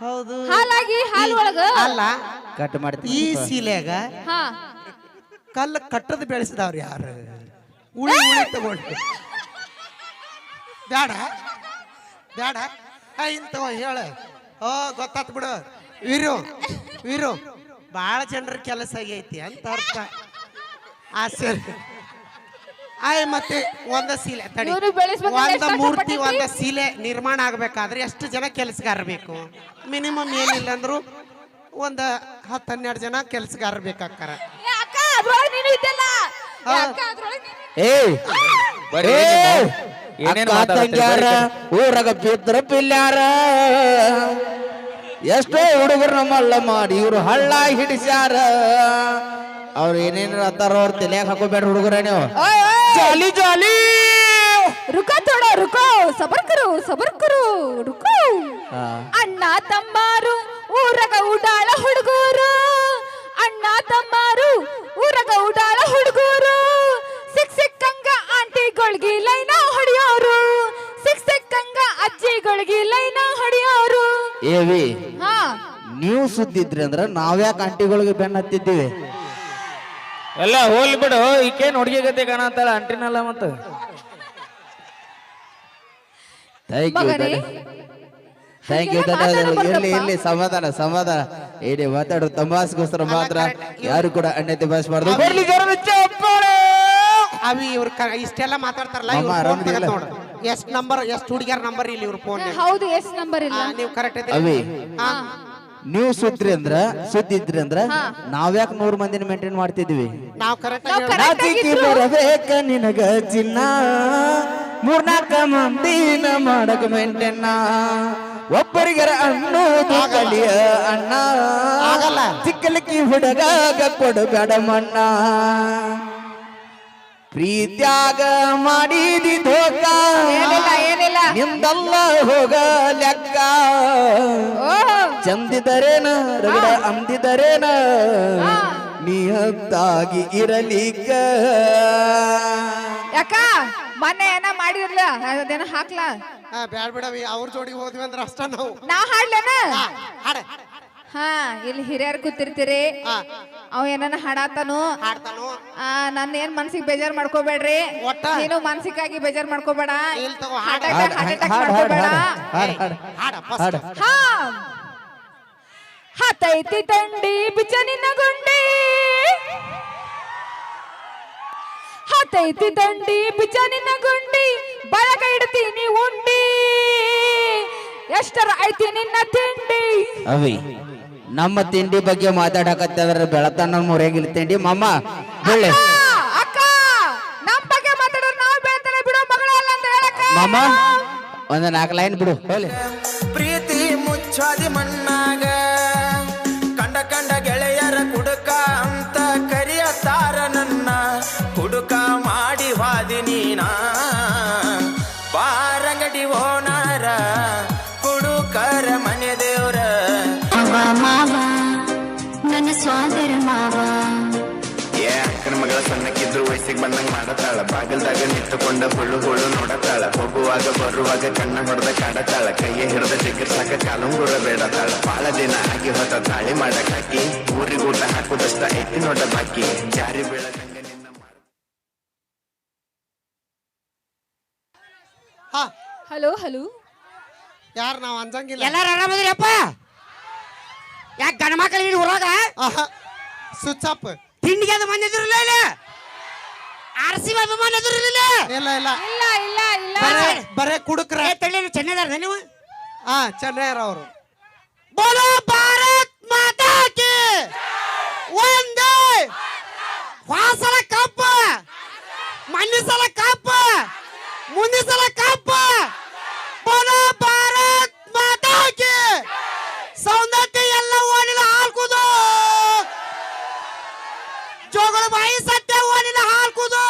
ಹೌದು
ಹಾಲಾಗಿ ಹಾಲ್ ಒಳಗ
ಅಲ್ಲ
ಕಟ್ ಮಾಡ್ತೀವಿ
ಈ ಸೀಲೆಗ
ಹಾ
ಕಲ್ಲು ಕಟ್ಟದ್ ಬೆಳೆಸಿದವ್ರು ಯಾರು ಉಳಿ ಉಳಿ ತಗೊಂಡು ಬ್ಯಾಡ ಬ್ಯಾಡ ಇಂತವ ಹೇಳ ಓ ಗೊತ್ತಾತ್ ಬಿಡು ವೀರು ಬಾಳ ಜನರ ಕೆಲಸ ಆಗೈತಿ ಅಂತ ಅರ್ಥ ಆ ಸರಿ ಆಯ್ ಮತ್ತೆ ಒಂದ ಸೀಲೆ ತಡಿ
ಇವ್ರು ಬೆಳೆಸ್ಬೇಕಾದ್ರೆ
ಒಂದ
ಎಷ್ಟು
ಮೂರ್ತಿ
ಕಷ್ಟಪಟ್ಟಿದ್ರಿ?
ಒಂದ ಸೀಲೆ ನಿರ್ಮಾಣ ಆಗ್ಬೇಕಾದ್ರೆ ಎಷ್ಟು ಜನ ಕೆಲಸಗಾರ ಬೇಕು ಮಿನಿಮಮ್ ಏನಿಲ್ಲ ಅಂದ್ರು ಒಂದ 10-12 ಜನ ಕೆಲಸಗಾರ ಬೇಕಾಕಾರ
ಏ ಅಕ್ಕ ಅದ್ರೊಳಗೆ ನೀನು ಇದ್ದಲ್ಲ ಏ ಅಕ್ಕ ಅದ್ರೊಳಗೆ ನೀನು
ಏಯ್
ಬರ್ರಿ, ಏನೇನ್
ಅಕ್ಕ ತಂಗ್ಯಾರ ಊರಾಗ ಬಿದ್ರ ಪಿಲ್ಯಾರ ಎಷ್ಟೋ ಹುಡುಗರನ್ನ ಮಳ್ಳ ಮಾಡಿ ಇವ್ರು ಹಳ್ಳ ಹಿಡಿಸ್ಯಾರ ಅವ್ರು ಏನೇನು ಅತ್ತಾರ ಅವ್ರ ತಲೆಯಾಗ ಹಾಕೋಬೇಡ ಹುಡುಗರ ನೀವು
ಓಯ್ ಓಯ್
ಜಾಲಿ ಜಾಲಿ
रुको थोड़ा रुको सबर करो रुको ಅಣ್ಣ ತಮ್ಮಾರು ಊರಗ ಉಡಾಳ ಹುಡುಗರು ಅಣ್ಣ ತಮ್ಮಾರು ಊರಗ ಉಡಾಳ ಹುಡುಗರು ಸಿಕ್ಕಂಗ ಆಂಟಿಗಳಿಗೆ ಲೈನ ಹೊಡೆಯೋರು ಸಿಕ್ಕಂಗ ಮಕ್ಕಳಿಗೆ ಲೈನ ಹಡಿಯೋರು.
ಏವಿ
ಹಾ
ನೀವು ಸುದ್ದಿದ್ರಿ ಅಂದ್ರ ನಾವ್ಯಾಕೆ ಆಂಟಿಗಳಿಗೆ ಬೆನ್ನ ಹತ್ತಿದ್ದೀವಿ?
ಎಲ್ಲ ಹೋಲ್ ಬಿಡು, ಈಕೇನ್ ಹುಡುಗಿ ಗತಿ ಕಾಣತ್ತಾಳ ಅಂಟಿನಲ್ಲ ಮತ್ತ.
ಥ್ಯಾಂಕ್ ಯು
ಮಗನೇ,
ಥ್ಯಾಂಕ್ ಯು
ಹೀಗೆಲ್ಲ ಮಾತಾಡಬಾರ್ದಪ್ಪ.
ಇಲ್ಲಿ ಸಮಾಧಾನ ಸಮಾಧಾನ. ಏನೇ ಮಾತಾಡೋ ತಮಾಸ್ಗೋಸ್ಕರ ಮಾತ್ರ ಯಾರು ಕೂಡ ಅನ್ಯತೆ ಭಾಷಬಾರ್ದು. ಬರ್ಲಿ ಜೋರಾದ ಚಪ್ಪಾಳೆ.
ಅವಿ ಇವ್ರ ಇಷ್ಟೆಲ್ಲ ಮಾತಾಡ್ತಾರಲ್ಲ,
ಮಾಮ,
ಇವ್ರ ಫೋನ್
ಆರಾಮಿದ್ಯಲ್ಲ?
ನೋಡು ಎಷ್ಟು ನಂಬರ್, ಎಷ್ಟು ಹುಡುಗಿಯರ ನಂಬರ್ ಇಲ್ಲಿ ಇವ್ರ ಫೋನ್.
ಹೌದು, ಎಸ್ ನಂಬರ್ ಇಲ್ಲ.
ನೀವು ಕರೆಕ್ಟ್
ಅವಿ
ಹಾ.
ನೀವು ಸುದ್ದಿದ್ರಿ ಅಂದ್ರ ನಾವ್ಯಾಕೆ 100 ಮಂದಿನ ಮೇಂಟೈನ್ ಮಾಡ್ತಿದ್ವಿ?
ನಾವು ಕರೆಕ್ಟ್
ನಾವ್ correct
ನಾಚಿಕೆ
ಆಗಿದ್ರು.
ಬರಬೇಕ ನಿನಗ ಚಿನ್ನ, 3-4 ಮಂದಿನ ಮಾಡಕ ಮೇಂಟೈನ್, ಒಬ್ಬರಿಗರ ಅನ್ನೋದು ಕಲಿಯ ಅಣ್ಣ,
ಆಗಲ್ಲ.
ಚಿಕ್ಕಲಕ್ಕಿ ಹುಡುಗಾಗ ಕೊಡಬೇಡ ಮಣ್ಣ, ಪ್ರೀತ್ಯಾಗ ಮಾಡಿದಿ ಧೋಕ,
ಏನಿಲ್ಲ.
ನಿಂದಲ್ಲ ಹೋಗ ಲೆಕ್ಕ,
ಓ
ಚಂದಿದರೇನ ರಗಡ ಅಂದಿದರೇನ ನಿಯತ್ತಾಗಿ ಇರಲಿಕ್ಕ.
ಯಾಕ ಮೊನ್ನೆ ಏನ ಮಾಡಿರ್ಲ ಅದೇನ ಹಾಕ್ಲಾ?
ಬ್ಯಾಡ್ ಬಿಡವಿ, ಅವ್ರ ಜೋಡಿ ಹೋದ್ವಿ ಅಂದ್ರೆ ಅಷ್ಟ ನಾವು.
ನಾ ಹಾಡ್ಲೇನ?
ಹಾಡ
ಹಾ, ಇಲ್ಲಿ ಹಿರಿಯರ್ ಕೂತಿರ್ತೀರಿ, ಅವ ಏನನ ಹಾಡಾತನು.
ಹಾಡ್ತಾನು.
ನನ್ನ ಏನ್ ಮನ್ಸಿಗೆ ಬೇಜಾರ್ ಮಾಡ್ಕೋಬೇಡ್ರಿ,
ಒಟ್ಟ?
ನೀನು ಮನ್ಸಿಗಾಗಿ ಬೇಜಾರ್ ಮಾಡ್ಕೋಬೇಡ,
ಇಲ್ ತಗೋ,
ಹಾರ್ಟ್
ಹಾಡ್,
ಅಟ್ಯಾಕ್ ಮಾಡ್ಕೋಬೇಡ.
ಹಾಡ
ಹಾ, ಹತೈತಿ ತಂಡಿ ಬಿಚನಿನ ಗುಂಡಿ, ಹತೈತಿ ತಂಡಿ ಬಿಚನಿನ ಗುಂಡಿ, ಬಳಗ ಇಡ್ತೀನಿ ಉಂಡಿ, ಎಷ್ಟರ ಐತಿ ನಿನ್ನ ತಿಂಡಿ.
ಅವಿ ನಮ್ಮ ತಿಂಡಿ ಬಗ್ಗೆ ಮಾತಾಡಕತ್ತಂದ್ರ ಬೆಳತನ ಮುರಿಯಾಗಿಲ್ ತಿಂಡಿ ಮಾಮ ಬೆಳ್ಳೆ
ಅಕ್ಕ, ನಮ್ ಬಗ್ಗೆ ಮಾತಾಡೋರು ನಾವು ಬೆಳ್ತಾನೆ ಬಿಡೋ ಮಗಳಲ್ಲ ಅಂತ ಹೇಳಕ್ಕ.
ಮಾಮ ಒಂದ್ 4 ಲೈನ್ ಬಿಡು ಹೋಗ್ಲಿ.
ಪ್ರೀತಿ ಮುಚ್ಚಾದಿ ಮಣ್ಣಾಗ ಕಂಡ ಕಂಡ ಗೆಳೆಯರ ಕುಡುಕ ಅಂತ ಕರಿಯತಾರ ನನ್ನ, ಕುಡುಕ ಮಾಡಿ ವಾದಿ ನೀನ ಬಾರಂಗಡಿ ಓನಾರ ಕುಡುಕರ ಮನೆ ದೇವ್ರ.
ಮಾವ ನನ್ನ ಸ್ವಾದರ ಮಾವ,
ಅಕ್ಕನ ಮಗಳ ಸಣ್ಣಕ್ಕಿದ್ರು ವಯಸ್ಸಿಗೆ ಬಂದಂಗ ಮಾಡತಾಳ, ಬಾಗಿಲ್ದಾಗ ನಿಂತುಕೊಂಡ ಹುಳು ಹುಳು ನೋಡತಾಳ, ಹೋಗುವಾಗ ಬರುವಾಗ ಕಣ್ಣ ಹೊಡೆದ ಕಾಡತಾಳ, ಕೈಯ ಹಿಡಿದ ಚಿಕಿತ್ಸಾಕ ಕಾಲುಂಗುರ ಬೇಡತಾಳ, ಬಾಳ ದಿನ ಆಗಿ ಹೊತ್ತ ತಾಳಿ ಮಾಡಕ್ ಹಾಕಿ, ಊರಿಗೂಟ ಹಾಕುದಷ್ಟ ಐತಿ ನೋಡ ಬಾಕಿ, ಜಾರಿ ಬೀಳದಂಗ ನಿನ್ನ
ಹಾ,
ಹಲೋ ಹಲೋ,
ಯಾರು ನಾವು ಅಂಜಂಗಿಲ್ಲ.
ಎಲ್ಲಾರು ಆರಾಮದ್ರಿಯಪ್ಪ? ಯಾಕೆ ಗಂಡ ಮಕ್ಕಳು ಊರಾಗ
ಸ್ವಿಚ್ ಅಪ್.
ತಿಂಡಿಗೆ ಅದು ಬಂದಿದ್ರಲ್ಲ, ಇಲ್ಲ ಆರ್ಸಿ ಅಭಿಮಾನ ಎದುರಿಲ್ಲ.
ಇಲ್ಲ ಇಲ್ಲ,
ಇಲ್ಲ ಇಲ್ಲ ಇಲ್ಲ,
ಬರೇ ಕುಡುಕ್ರ.
ತಳ್ಳಿ ಚೆನ್ನೈದಾರ ನೀವು?
ಚೆನ್ನೈರ ಅವರು.
ಬೋಲೋ ಭಾರತ್ ಮಾತಾ ಕಿ ಒಂದೇ. ವಾಸಲ ಕಪ್ಪ, ಮನ್ನಿ ಸಲ ಕಪ್ಪ, ಮುಂದಿನ ಸಲ ಕಪ್ಪ. ಬೋಲೋ ಭಾರತ್ ಮಾತಾ ಕಿ. ಸೌಂದರ್ಯ ಎಲ್ಲ ಓಣಿನ ಹಾಲ್ಕುದು, ಜೋಗಳ ಬಾಯಿ ಸತ್ಯ ಓಣಿನ ಹಾಲ್ಕುದು.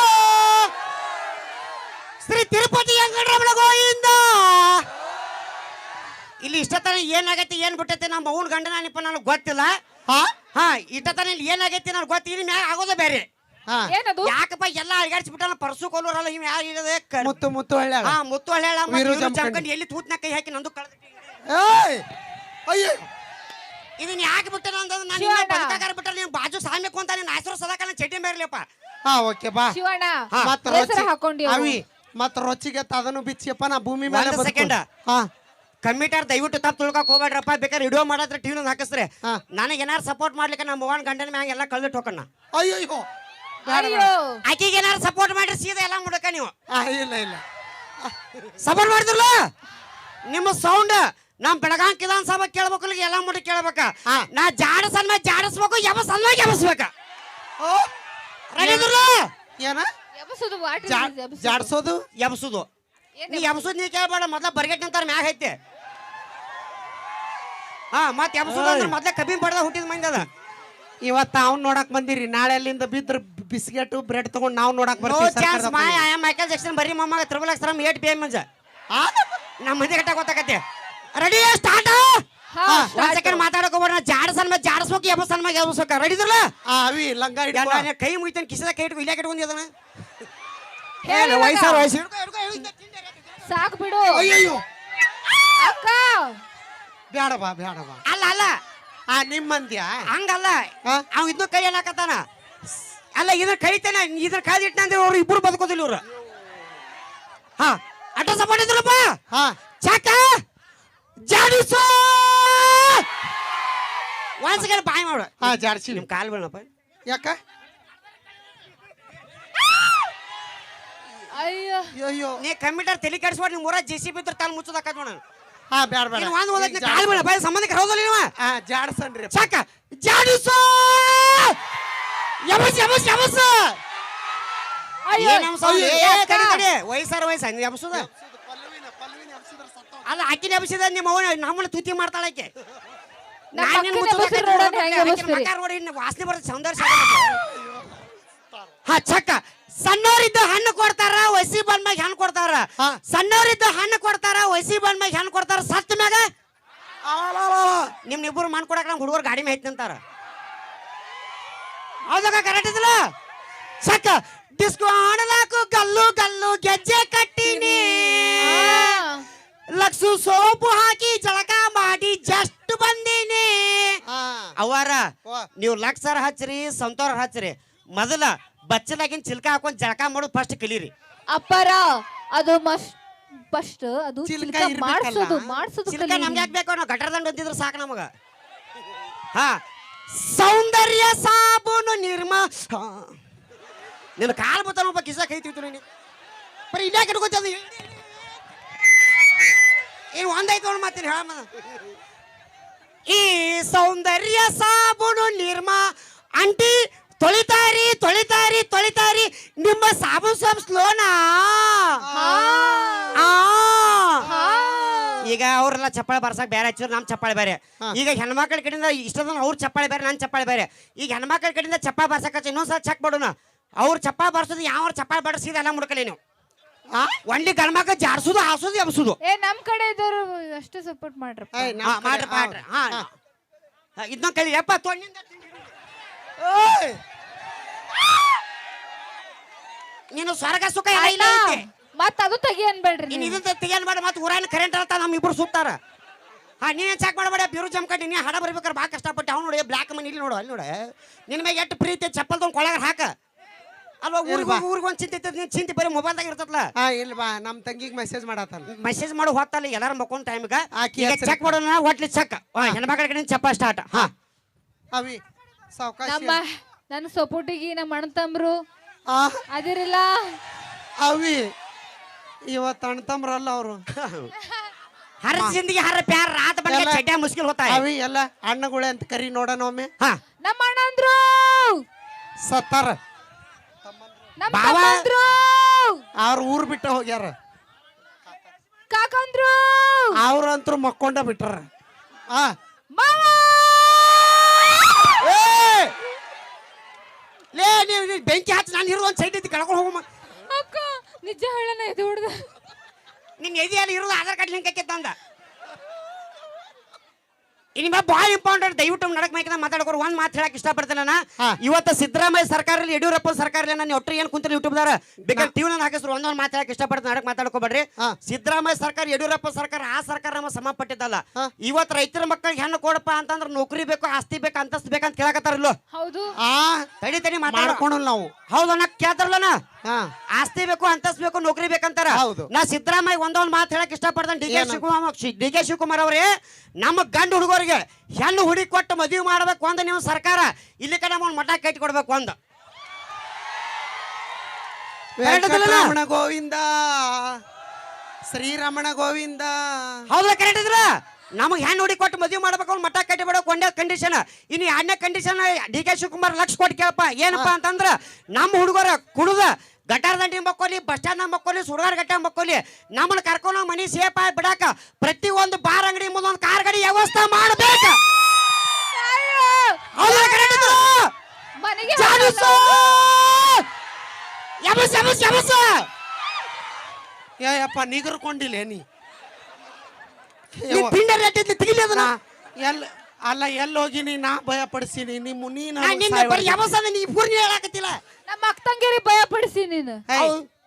ಶ್ರೀ ತಿರುಪತಿ ವೆಂಕಟರಮಣ ಗೋವಿಂದ. ಇಲ್ಲಿ ಇಷ್ಟತನ ಏನಾಗೈತಿ ಏನ್ ಬಿಟ್ಟೈತಿ ನಮ್ಮ ಅವ್ನ ಗಂಡನ ನಿಪ್ಪ ನನಗೆ ಗೊತ್ತಿಲ್ಲ. ಹಾ ಇಷ್ಟತನ ಇಲ್ಲಿ ಏನಾಗೈತಿ ನನಗೆ ಗೊತ್ತಿಲ್ಲ, ಮ್ಯಾಗ ಆಗೋದ ಬೇರೆ.
ಏನದು?
ಯಾಕಪ್ಪ ಎಲ್ಲ ಅಲ್ಗಾಡ್ಸ್ಬಿಟ್ಟ ಪರ್ಸು ಕೊಲ್ಲೂರಲ್ಲ ಇವ್ ಯಾರು ಇರೋದೇ
ಮುತ್ತು ಮುತ್ತು ಹಳ್ಳ.
ಹಾ ಮುತ್ತು ಹಳ್ಳ
ವೀರು
ಜಮಖಂಡಿ ಎಲ್ಲಿ ತೂತ್ನ ಕೈ ಹಾಕಿ ನಂದು ಕಳೆದ.
ಅಯ್ಯೋ,
ಇದನ್ನ ಯಾಕೆ ಬಿಟ್ಟೆ ನಾನು ನಾನು ಬದುಕಾಗಾರ ಬಿಟ್ಟರೆ ನೀವು ಬಾಜು ಸಾಮ್ಯಕ್ಕೂ ಅಂತ ನೀನು ಹೆಸರು ಸದಾಕಾಲ ಚಟ್ನಿ ಬೇರ್ಲಿಪ್ಪ.
ಓಕೆ ಬಾ.
ಶಿವಣ್ಣ
ಮತ್ತ
ಹೆಸರು ಹಾಕೊಂಡಿ
ಅವಿ ಮತ್ತ ರೊಚ್ಚಿಗೆ ಅದನ್ನು ಬಿಚ್ಚಿಯಪ್ಪ, ನಾ ಭೂಮಿ ಮೇಲೆ
ಒಂದು ಸೆಕೆಂಡ್. ಕಮ್ಮಿಟಾರ್ ದಯವಿಟ್ಟು ತಪ್ಪು ತಿಳ್ಕೊಕ್ ಹೋಗ್ಬೇಡ್ರಪ್ಪ, ಬೇಕಾದ್ರೆ ವಿಡಿಯೋ ಮಾಡತ್ರ ಟಿವಿ ಹಾಕಿಸ್ರೆ ನನಗೆ ಏನಾರು ಸಪೋರ್ಟ್ ಮಾಡ್ಲಿಕ್ಕೆ ನಮ್ಮ ಅವ್ವನ ಗಂಡನ ಮ್ಯಾಗ ಎಲ್ಲ ಕಳ್ದಿಟ್ಟು ಹೋಗೋಣ.
ಅಯ್ಯೋ
ಅಯ್ಯೋ,
ಆಕೆಗೆ ಏನಾರು ಸಪೋರ್ಟ್ ಮಾಡ್ರಿ ಸೀದಾ ಎಲ್ಲ ಮುಡಕ ನೀವು
ಇಲ್ಲ ಇಲ್ಲ,
ಸಪೋರ್ಟ್ ಮಾಡಿದ್ರಲ್ಲ. ನಿಮ್ಮ ಸೌಂಡ್ ನಮ್ ಬೆಳಗಾಂ ವಿಧಾನಸಭಾ ಕೇಳ್ಬೇಕು, ಎಲ್ಲ ಮುಡಿ ಕೇಳ್ಬೇಕ. ನಾ ಜಾಡಸನ್ಮ ಜಾಡಸ್ಬೇಕು, ಎಬಸನ್ಮ ಎಬಸ್ಬೇಕ. ರೆಡಿ ಇದ್ರಲ್ಲ?
ಏನ
ಎಬ್ಸುದು, what is this ಎಬ್ಸುದು?
ಜಾಡ್ಸೋದು
ಎಬಸುದು. ನೀ ಎಬಸುದು ನೀ ಕೇಳ್ಬೇಡ, ಮೊದ್ಲ ಬರ್ಗೆಟ್ ನಿಂತಾರ ಮ್ಯಾಗ ಐತೆ. ಮತ್ ಎಬಸುದು ಅಂದ್ರೆ ಮೊದ್ಲ ಕಬ್ಬಿನ ಪಡ್ದ ಹುಟ್ಟಿದ ಮಂದಿ ಅದ.
ಇವತ್ತು ಅವ್ನು ನೋಡಕ್ ಬಂದಿರಿ, ನಾಳೆ ಅಲ್ಲಿಂದ ಬಿದ್ರ ಬಿಸ್ಕೆಟ್ ಬ್ರೆಡ್ ತಗೊಂಡ್ ನಾವು ನೋಡಕ್
ನೋ ಚಾನ್ಸ್ ಮಾಯ. ಐ ಆಮ್ ಮೈಕಲ್ ಜಾಕ್ಸನ್ ಬರ್ರಿ ಮಮ್ಮ ತ್ರಿಬಲ್ ಎಕ್ಸ್ 8 PM ಮಂಜ ನಮ್ಮ ಮಂದಿ ಗಟ್ಟ ಗೊತ್ತಾಗತ್ತೆ. Ready start. ಒಂದ್ ಸೆಕೆಂಡ್ ಮಾತಾಡಕ್ ಹೋಗ್ಬಾರ. ಜಾಡಸನ್ ಮೇಲೆ ಜಾಡಸ್ಬೇಕು, ಎಬಸನ್ ಮೇಲೆ ಎಬಸ್ಬೇಕ. ರೆಡಿ ಇದ್ರಲ್ಲ?
ಅವಿ ಲಂಗ ಹಿಡ್ಕೊ.
ಕೈ ಮುಗಿತಾನೆ ಕಿಸದ ಕೈ ಇಟ್ಕೊ, ಇಲ್ಲೇ ಇಟ್ಕೊಂಡಿ ಅದನ್ನ.
ಹೇಳು ಇವಾಗ.
ವಯಸ್ಸಾರ ವಯಸ್ಸು
ಸಾಕು ಬಿಡು.
ಅಯ್ಯಯ್ಯೋ
ಅಕ್ಕ
ಬ್ಯಾಡ ಬಾ ಬ್ಯಾಡ ಬಾ.
ಅಲ್ಲ ಅಲ್ಲ
ನಿಮ್ಮ ಮಂದ್ಯಾ
ಹಂಗಲ್ಲ
ಹಾ?
ಅವ್ ಇದನ್ನ ಕೈ ಹೇಳಕತ್ತಾನ. ಅಲ್ಲ ಇದ್ರ ಕೈತಾನೆ ಇದ್ರ ಕಾದಿಟ್ಟಂದ್ರೆ ಅವ್ರು ಇಬ್ರು ಬದುಕೋದಿಲ್ಲ ಇವ್ರು. ಹಾ ಅಡ್ಡ ಸಪೋರ್ಟ್ ಇದ್ರಪ್ಪ.
ಹಾ
ಚಾಕ ಜಾಡಿಸೋ ಒಂದ್ಸಲ ಬಾಯ್ ಮಾಡು.
ಹಾ ಜಾಡ್ಸಿ.
ನಿಮ್ ಕಾಲ್ ಬೀಳಪ್ಪ.
ಯಾಕ
ಅಯ್ಯೋ
ಅಯ್ಯೋ.
ನೀ ಕಂಪ್ಯೂಟರ್ ತಲೆ ಕೆಡಿಸ್ಬಿಟ್ಟು ನಿಮ್ ಊರ JCB ಇದ್ರ ತಾಲ್ ಮುಚ್ಚೋದಕ್ಕ ನೋಡ.
ಹಾ ಬ್ಯಾಡ ಬೇಡ.
ಒಂದ್ ಓದಕ್ಕೆ ಕಾಲ್ ಬೀಳಪ್ಪ. ಸಂಬಂಧಕ್ಕೆ ಹೌದಲ್ಲ ನೀವ?
ಹಾ ಜಾಡ್ಸನ್ರಿ.
ಚಾಕ ಜಾಡಿಸೋ ಯಬಸ್ ಯಬಸ್ ಯಬಸ್.
ಅಯ್ಯೋ
ಏನ್ ಅಮ್ಸ? ಏ ತಡಿ ತಡಿ ವಯಸ್ಸಾರ ವಯಸ್ಸ ನೀ ಎಬ್ಸುದ. ಅಲ್ಲ ಆಕಿನ ಎಬ್ಸಿದ ನಿಮ್ಮ ಅವನ ನಮ್ಮನ್ನ ತುತಿ ಮಾಡ್ತಾಳ ಆಕೆ.
ನಮ್ಮ
ನಾನ್ ನಿನ್
ಅಕ್ಕನ
ಮುಚ್ಚೋದಕ್ಕೆ
ಎಬ್ಸಿದ್ರು ನೋಡೋಣ ಹೆಂಗ್
ಆಕಿನ
ಎಬ್ಸ್ತೀರಿ.
ಮಕ್ಕ ನೋಡಿ ಇನ್ನು ವಾಸನೆ ಬರುತ್ತೆ ಸೌಂದರ್ಯ. ಹಾ ಚಕ್ಕ ಸಣ್ಣವರಿದ್ದ ಹಣ್ಣು ಕೊಡ್ತಾರ ವಯಸ್ಸಿ ಬಂದ್ಮ್ಯಾಗ ಹಣ್ಣು ಕೊಡ್ತಾರ. ಸಣ್ಣವರಿದ್ದ ಹಣ್ಣು ಕೊಡ್ತಾರ ವಯಸ್ಸಿ ಬಂದ್ಮ್ಯಾಗ ಹಣ್ಣು ಕೊಡ್ತಾರ. ಸತ್ತ ಮ್ಯಾಗ ನಿಮ್ ಇಬ್ಬರು ಮಣ್ಣು ಕೊಡಕ್ ನಮ್ ಹುಡುಗರು ಗಾಡಿ ಮೇಲೆ ಐತಂತಾರ. ಹೌದಾಗ ಕರೆಕ್ಟ್ ಇದಿಲ್ಲ? ಚಕ್ಕ ಡಿಸ್ಕೋ ಆಡಲಾಕು ಗಲ್ಲು ಗಲ್ಲು ಗೆಜ್ಜೆ ಕಟ್ಟಿನಿ ಲಕ್ಸು ಸೋಪು ಹಾಕಿ ಜಳಕ ಮಾಡಿ ಜಸ್ಟ್ ಬಂದೀನಿ. ಅವಾರ ನೀವು ಲಕ್ಸರ ಹಚ್ಚ್ರಿ ಸಂತೋರ ಹಚ್ಚ್ರಿ. ಮೊದಲ ಬಚ್ಚಲಾಗಿನ ಚಿಲ್ಕ ಹಾಕೊಂಡ್ ಜಳಕ ಮಾಡೋದು ಫಸ್ಟ್ ಕಲೀರಿ.
ಅಪ್ಪರ ಅದು ಫಸ್ಟ್ ಅದು
ಚಿಲ್ಕ
ಚಿಲ್ಕ
ಇರ್ಬೇಕಲ್ಲ.
ಮಾಡ್ಸೋದು
ಚಿಲ್ಕ ನಮ್ಗೆ ಯಾಕೆ ಬೇಕು? ನಾವು ಗಟರ ದಂಡ ಹೊಂದಿದ್ರು ಸಾಕು ನಮಗ. ಹಾ ಸೌಂದರ್ಯ ಸಾಬೂನು ನಿರ್ಮಾ ನಿನ್ನ ಕಾಲು ಬತ್ತ ಒಬ್ಬ ಕಿಸ ಕೈತಿತ್ತು ನೀನು ಬರೀ ಇಲ್ಲೇ ಕಟ್ಕೋತದ. ಏನು ಒಂದೈತು ನೋಡಿ ಮಾತೀನಿ ಹೇಳ. ಈ ಸೌಂದರ್ಯ ಸಾಬೂನು ನಿರ್ಮಾ ಅಂಟಿ ತೊಳಿತಾರಿ ತೊಳಿತಾರಿ ತೊಳಿತಾರಿ ನಿಮ್ಮ ಸಾಬೂನ್ ಸಬ್ ಸ್ಲೋನಾ. ಈಗ ಅವ್ರೆಲ್ಲ ಚಪ್ಪಾಳೆ ಬರ್ಸಕ್ ಬೇರೆ ಹಚ್ಚಿದ್ರು ನಮ್ ಚಪ್ಪಾಳೆ ಬೇರೆ. ಈಗ ಹೆಣ್ಮಕ್ಳ ಕಡೆಯಿಂದ ಇಷ್ಟದ ಅವ್ರ ಚಪ್ಪಾಳೆ ಬೇರೆ ನನ್ ಚಪ್ಪಾಳೆ ಬೇರೆ. ಈಗ ಹೆಣ್ಮಕ್ಳ ಕಡೆಯಿಂದ ಚಪ್ಪಾಳೆ ಬರ್ಸಕ್ ಹಚ್ಚಿ ಇನ್ನೊಂದ್ಸಲ ಚೆಕ್ ಮಾಡೋಣ. ಅವ್ರ ಚಪ್ಪಾಳೆ ಬರ್ಸೋದು ಯಾವ ಚಪ್ಪಾಳೆ ಬಡ್ಸಿದ ಎಲ್ಲ ಮುಡ್ಕಲಿ ನೀವು. ಒಂದ್ಲಿ ಗಂಡ್ಮಕ್ಳು ಜಾಡ್ಸೋದು ಹಾಸೋದು ಎಬ್ಸೋದು.
ಏ ನಮ್ ಕಡೆ ಇದ್ದವ್ರು ಅಷ್ಟೇ ಸಪೋರ್ಟ್ ಮಾಡ್ರಪ್ಪ.
ಮಾಡ್ರಿ ಮಾಡ್ರಿ. ಹಾ ಇದನ್ನ ಕಲಿ ಯಪ್ಪ ತೊಣ್ಣಿಂದ ನೀನು ಸ್ವರ್ಗ ಸುಖ ಎಲ್ಲ ಇಲ್ಲ ಐತೆ.
ಮತ್ತ ಅದು ತೆಗಿ ಅನ್ಬೇಡ್ರಿ
ನೀನ್
ನೀವು.
ಇದನ್ನ ತೆಗಿಯನ್ ಮಾಡಿ ಮತ್ತೆ ಊರಾನ ಕರೆಂಟ್ ಅಳ್ತಾ ನಮ್ ಇಬ್ರು ಸುತ್ತಾರ. ಹಾ ನೀನ್ ಚೆಕ್ ಮಾಡಬೇಡ. ಬಿರು ಜಮ್ಕಟ್ಟಿ ನೀ ಹಡ ಬರ್ಬೇಕಾರೆ ಬಾ ಕಷ್ಟಪಟ್ಟು ಅವ್ನು ನೋಡಿ ಬ್ಲಾಕ್ ಮನಿ ಇಲ್ಲಿ ನೋಡು ಅಲ್ಲಿ ನೋಡ ನಿನ್ ಮ್ಯಾಗ ಎಷ್ಟು ಪ್ರೀತಿ ಚಪ್ಪಲ್ ತೊಗೊಂಡ್ ಕೊಳಗಾರ ಹಾಕ ಅಲ್ವಾ. ಊರಿಗೆ ಒಂದ್ ಚಿಂತೆ ಇರ್ತದ. ನೀನ್ ಚಿಂತೆ ಬರೀ ಮೊಬೈಲ್ದಾಗ ಇರ್ತಲ್ಲ.
ಹಾ ಇಲ್ಲ ಬಾ ನಮ್ ತಂಗಿಗೆ ಮೆಸೇಜ್ ಮಾಡತ್ತಾನ.
ಮೆಸೇಜ್ ಮಾಡೋ ಹೊತ್ತಲ್ಲ ಎಲ್ಲಾರು ಮಕ್ಕೊಂಡ್ ಟೈಮ್ಗ
ಆಕಿ
ಈಗ
ಹೆಸ್ರು
ಚೆಕ್ ಮಾಡೋಣ. ಒಟ್ಲಿ ಚೆಕ್ ಹೆಣ್ಮಕ್ಳ ಕಡೆ ಚಪ್ಪ ಸ್ಟಾರ್ಟ್. ಹಾ
ಅವಿ ಸಾವಕಾಶ.
ನಮ್ಮ ನನ್ನ ಸಪೋರ್ಟಿಗೆ ನಮ್ಮ ಅಣ್ಣ ತಮ್ರು
ಆ
ಅದಿರಿಲ್ಲ.
ಅವಿ ಇವತ್ತು ಅಣ್ತಮ್ರಲ್ಲ ಅವರು.
ಹರ ಜಿಂದಗಿ ಹರ ಪ್ಯಾರ ರಾತ್ ಬಂದ
ಎಲ್ಲ-
ಚಡ್ಡ ಮುಸ್ಕಿಲ್ ಹೋತಾ.
ಅವಿ ಎಲ್ಲ ಅಣ್ಣಗಳೇ ಅಂತ ಕರಿ ನೋಡೋಣ ಒಮ್ಮೆ.
ಹಾ
ನಮ್ಮ ಅಣ್ಣಂದ್ರು
ಸತ್ತಾರ.
ನಮ್ಮ
ಬಾವ.
ತಮ್ಮಂದ್ರು
ಅವ್ರ ಊರ್ ಬಿಟ್ಟ ಹೋಗ್ಯಾರ.
ಕಾಕಂದ್ರು
ಅವ್ರಂತ್ರು ಮಕ್ಕೊಂಡ ಬಿಟ್ರ. ಆ
ಮಾವ
ಲೇ ನೀವು ಬೆಂಕಿ ಹಚ್ಚಿ ನಾನು ಇರೋ ಒಂದು ಸೈಡ್ ಐತಿ ಕಳ್ಕೊಂಡು ಹೋಗಮ್ಮ.
ಅಕ್ಕ ನಿಜ ಹೇಳನ ಇದು ಹೊಡ್ದ.
ನಿನ್ನ ಎದೆಯಲ್ಲಿ ಇರೋದು ಆಧಾರ್ ಕಾರ್ಡ್ ಲಿಂಕ್ ಆಕೈತೆ ಅಂದ. ಇನ್ನು ಭಾಳ ಇಂಪಾರ್ಟೆಂಟ್. ದಯವಿಟ್ಟು ನಡಕ್ ಮೈಕಿನ ಮಾತಾಡ್ಕೊರು. ಒಂದ್ ಮಾತು ಹೇಳಕ್ ಇಷ್ಟಪಡ್ತೇನೆ ನಾನು. ಇವತ್ತು ಸಿದ್ದರಾಮಯ್ಯ ಸರ್ಕಾರದಲ್ಲಿ ಯಡಿಯೂರಪ್ಪ ಸರ್ಕಾರದಲ್ಲಿ ನಾನು ಒಟ್ಟರು ಏನ್ ಕುಂತ ಯೂಟ್ಯೂಬ್ದಾರ ಬೇಕಾದ್ರೆ ಟಿವಿ ನಾನು ಹಾಕಿಸ್ರು ಒಂದೊಂದು ಮಾತು ಹೇಳಕ್ ಇಷ್ಟಪಡ್ತೇನೆ. ನಡಕ್ ಮಾತಾಡ್ಕೋಬೇಡ್ರಿ. ಸಿದ್ದರಾಮಯ್ಯ ಸರ್ಕಾರ ಯಡಿಯೂರಪ್ಪ ಸರ್ಕಾರ ಆ ಸರ್ಕಾರ ನಮ್ಮ ಸಂಬಂಧಪಟ್ಟಿದ್ದಲ್ಲ. ಇವತ್ತು ರೈತರ ಮಕ್ಕಳಿಗೆ ಹೆಣ್ಣು ಕೊಡಪ್ಪ ಅಂತಂದ್ರೆ ನೌಕರಿ ಬೇಕು ಆಸ್ತಿ ಬೇಕು ಅಂತಸ್ತು ಬೇಕಂತ ಕೇಳಕತ್ತಾರಲ್ಲೋ.
ಹೌದು
ಆ
ತಡಿ ತಡಿ
ಮಾಡ್ಕೊಳಲ್ಲ ನಾವು.
ಹೌದು ನಾ ಕೇಳ್ತಾರಲ್ಲ.
ಹಾ
ಆಸ್ತಿ ಬೇಕು ಅಂತಸ್ತು ಬೇಕು ನೌಕರಿ ಬೇಕಂತಾರ.
ಹೌದು.
ನಾ ಸಿದ್ದರಾಮಯ್ಯ ಒಂದೊಂದು ಮಾತು ಹೇಳಕ್ ಇಷ್ಟಪಡ್ತೇನೆ. ಡಿ ಕೆ ಶಿವಕುಮಾರ್ ಅವರೇ ನಮ್ಮ ಗಂಡು ಹುಡುಗರಿಗೆ ಹೆಣ್ಣು ಹುಡಿ ಕೊಟ್ಟು ಮದುವೆ ಮಾಡ್ಬೇಕು ಒಂದು ನೀವು ಸರ್ಕಾರ. ಇಲ್ಲಿ ಕಡೆ ಒಂದು ಮಠ ಕಟ್ಟಿ ಕೊಡ್ಬೇಕು ಒಂದು.
ವೆಂಕಟರಮಣ ಗೋವಿಂದ ಶ್ರೀರಮಣ ಗೋವಿಂದ.
ಹೌದಾ ಕರೆಕ್ಟ್ ಇದ್ರ ನಮಗೆ ಹೆಣ್ಣು ಹುಡಿ ಕೊಟ್ಟು ಮದುವೆ ಮಾಡ್ಬೇಕು ಒಂದು ಮಠ ಕಟ್ಟಿ ಬಿಡಬೇಕು ಒಂದೇ ಕಂಡೀಷನ್. ಇನ್ನು ಎರಡನೇ condition D K Shivakumar lakh ಕೊಟ್ಟು ಕೇಳಪ್ಪ. ಏನಪ್ಪಾ ಅಂತಂದ್ರ ನಮ್ಮ ಹುಡುಗರ ಕುಡುದ ಗಟಾರ ದಂಡಿ ಮಕ್ಕೋಲಿ ಬಸ್ ಸ್ಟ್ಯಾಂಡ್ ಮಕ್ಕೋಲಿ ಸುಡುಗಾರ ಗಟ್ಟ ಮಕ್ಕೋಲಿ ನಮ್ಮನ್ನ ಕರ್ಕೊಂಡು ಮನಿ ಸೇಫ್ ಆಗಿ ಬಿಡಾಕ ಪ್ರತಿ ಒಂದು ಬಾರ್ ಅಂಗಡಿ ಮುಂದೊಂದು ಕಾರ್ ಗಾಡಿ ವ್ಯವಸ್ಥೆ ಮಾಡಬೇಕ.
ಮನೆಗೆ
ಯಪ್ಪ ನಿಗರ್ಕೊಂಡಿಲ್ಲ ನೀ.
ತೆಗಿಲಿ ಅದನ್ನ.
ಎಲ್ ಅಲ್ಲ ಎಲ್ಲಿ ಹೋಗಿನಿ ನಾ ಭಯ ಪಡಿಸಿನಿ ನಿಮ್ಮ ನೀನು
ನೀ ಪೂರ್ಣಿ ಹೇಳಾಕತ್ತಿಲ್ಲ.
ನಮ್ಮ ಅಕ್ಕ ತಂಗಿರಿ ಭಯ ಪಡಿಸಿ ನೀನು.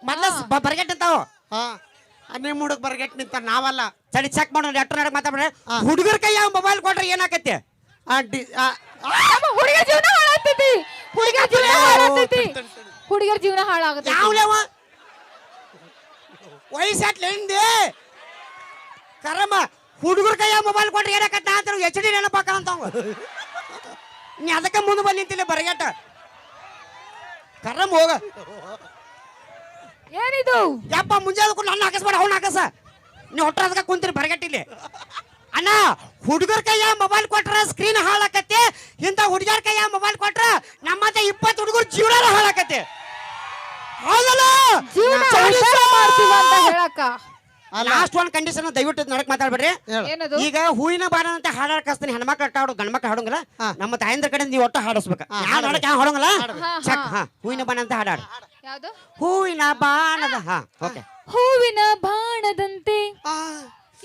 ಮೊದ್ಲ ಬರ್ಗೆಟ್ ಅಂತಾವ.
ಹಾ ನಿಮ್ಮ ಹುಡುಗ ಬರ್ಗೆಟ್ ನಿಂತ ನಾವಲ್ಲ.
ಸರಿ ಚೆಕ್ ಮಾಡೋಣ ಎಟ್ಟ ನಡಕ್ ಮಾತಾಡ್ಬೇಡ. ಹುಡುಗರ ಕೈ ಯಾವ ಮೊಬೈಲ್ ಕೊಟ್ರೆ ಏನಾಕತ್ತೆ?
ಹುಡುಗರ ಜೀವನ ಹಾಳಾಗ್ತೈತಿ. ಹುಡುಗರ ಜೀವನ ಹಾಳಾಗ್ತೈತಿ. ಹುಡುಗರ ಜೀವನ ಹಾಳಾಗುತ್ತೆ.
ಯಾವ್ಲೇವ ವಯಸ್ಸಾಟ್ಲ ಹಿಂದೆ ಕರಮ್ಮ ಹುಡುಗರ ಕೈ ಯಾವ ಮೊಬೈಲ್ ಕೊಟ್ರೆ ಏನಾಕತ್ತ ಅಂತ HD ನೆನಪಾಕ ಅಂತಾವ. ನೀ ಅದಕ್ಕೆ ಮುಂದೆ ಬಂದು ನಿಂತಿಲ್ಲ ಬರಗೆಟ್ಟ. ಕರಮ್ ಹೋಗ.
ಏನಿದು?
ಯಪ್ಪ ಮುಂಜಾನೆ ನನ್ನ ಹಾಕಿಸ್ಬೇಡ, ಅವ್ನ ಹಾಕಸ. ನೀ ಹೊಟ್ಟ ಅದಕ್ಕೆ ಕುಂತೀರಿ ಬರಗಟ್ಟಿಲಿ. ಅಣ್ಣ ಹುಡುಗರ ಕೈಯ ಮೊಬೈಲ್ ಕೊಟ್ರ ಸ್ಕ್ರೀನ್ ಹಾಳಾಕತ್ತೆ. ಇಂಥ ಹುಡುಗರ ಕೈಯ ಮೊಬೈಲ್ ಕೊಟ್ರ ನಮ್ಮಂತ 20 ಹುಡುಗರ ಜೀವನ ಹಾಳಾಕತ್ತೆ. ಹೌದಲ್ಲ?
ಜೀವನ ಉದ್ಧಾರ ಮಾಡ್ತೀವಿ ಅಂತ ಹೇಳಕ್ಕ.
ಲಾಸ್ಟ್ ಒನ್ ಕಂಡೀಷನ್ ದಯವಿಟ್ಟು ನಡಕ್ ಮಾತಾಡ್ಬೇಡ್ರಿ.
ಏನದು?
ಈಗ ಹೂವಿನ ಬಾಣ ಅಂತ ಹಾಡಾಡ್ ಕಸ್ತೀನಿ. ಹೆಣ್ಮಕ್ಳು ಅಟ್ಟ ಹಾಡು, ಗಂಡ್ಮಕ್ಳು ಹಾಡೋಂಗಿಲ್ಲ. ನಮ್ಮ ತಾಯಂದ್ರ ಕಡೆ ನೀವು ಒಟ್ಟು ಹಾಡಿಸ್ಬೇಕ. ಯಾರು ಹಾಡಕ್ ಯಾವ ಹಾಡೋಂಗಿಲ್ಲ. ಚೆಕ್. ಹೂವಿನ ಬಾಣ ಅಂತ ಹಾಡಾಡು.
ಯಾವುದು?
ಹೂವಿನ ಬಾಣದ. ಓಕೆ.
ಹೂವಿನ ಬಾಣದಂತೆ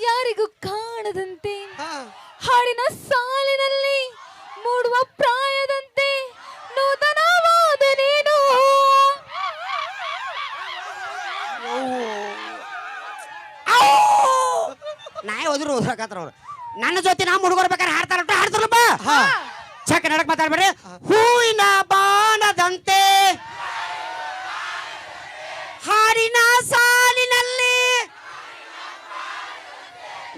ಯಾರಿಗೂ ಕಾಣದಂತೆ ಹಾಡಿನ ಸಾಲಿನಲ್ಲಿ ಮೂಡುವ ಪ್ರಾಯದಂತೆ ನೂತನವಾದ ನೀನು.
ನಾಯಿ ಹೋದ್ರು ಹೋದ್ರಕತ್ರ ಅವ್ರು. ನನ್ನ ಜೊತೆ ನಮ್ಮ ಹುಡುಗರು ಬೇಕಾದ್ರೆ ಹಾಡ್ತಾರಲ್ಲಪ್ಪ. ಚೆಕ್ ನಡಕ್ ಮಾತಾಡ್ಬೇಡ್ರಿ. ಹೂವಿನ ಬಾಣದಂತೆ ಹಾಡಿನ ಸಾಲಿನಲ್ಲಿ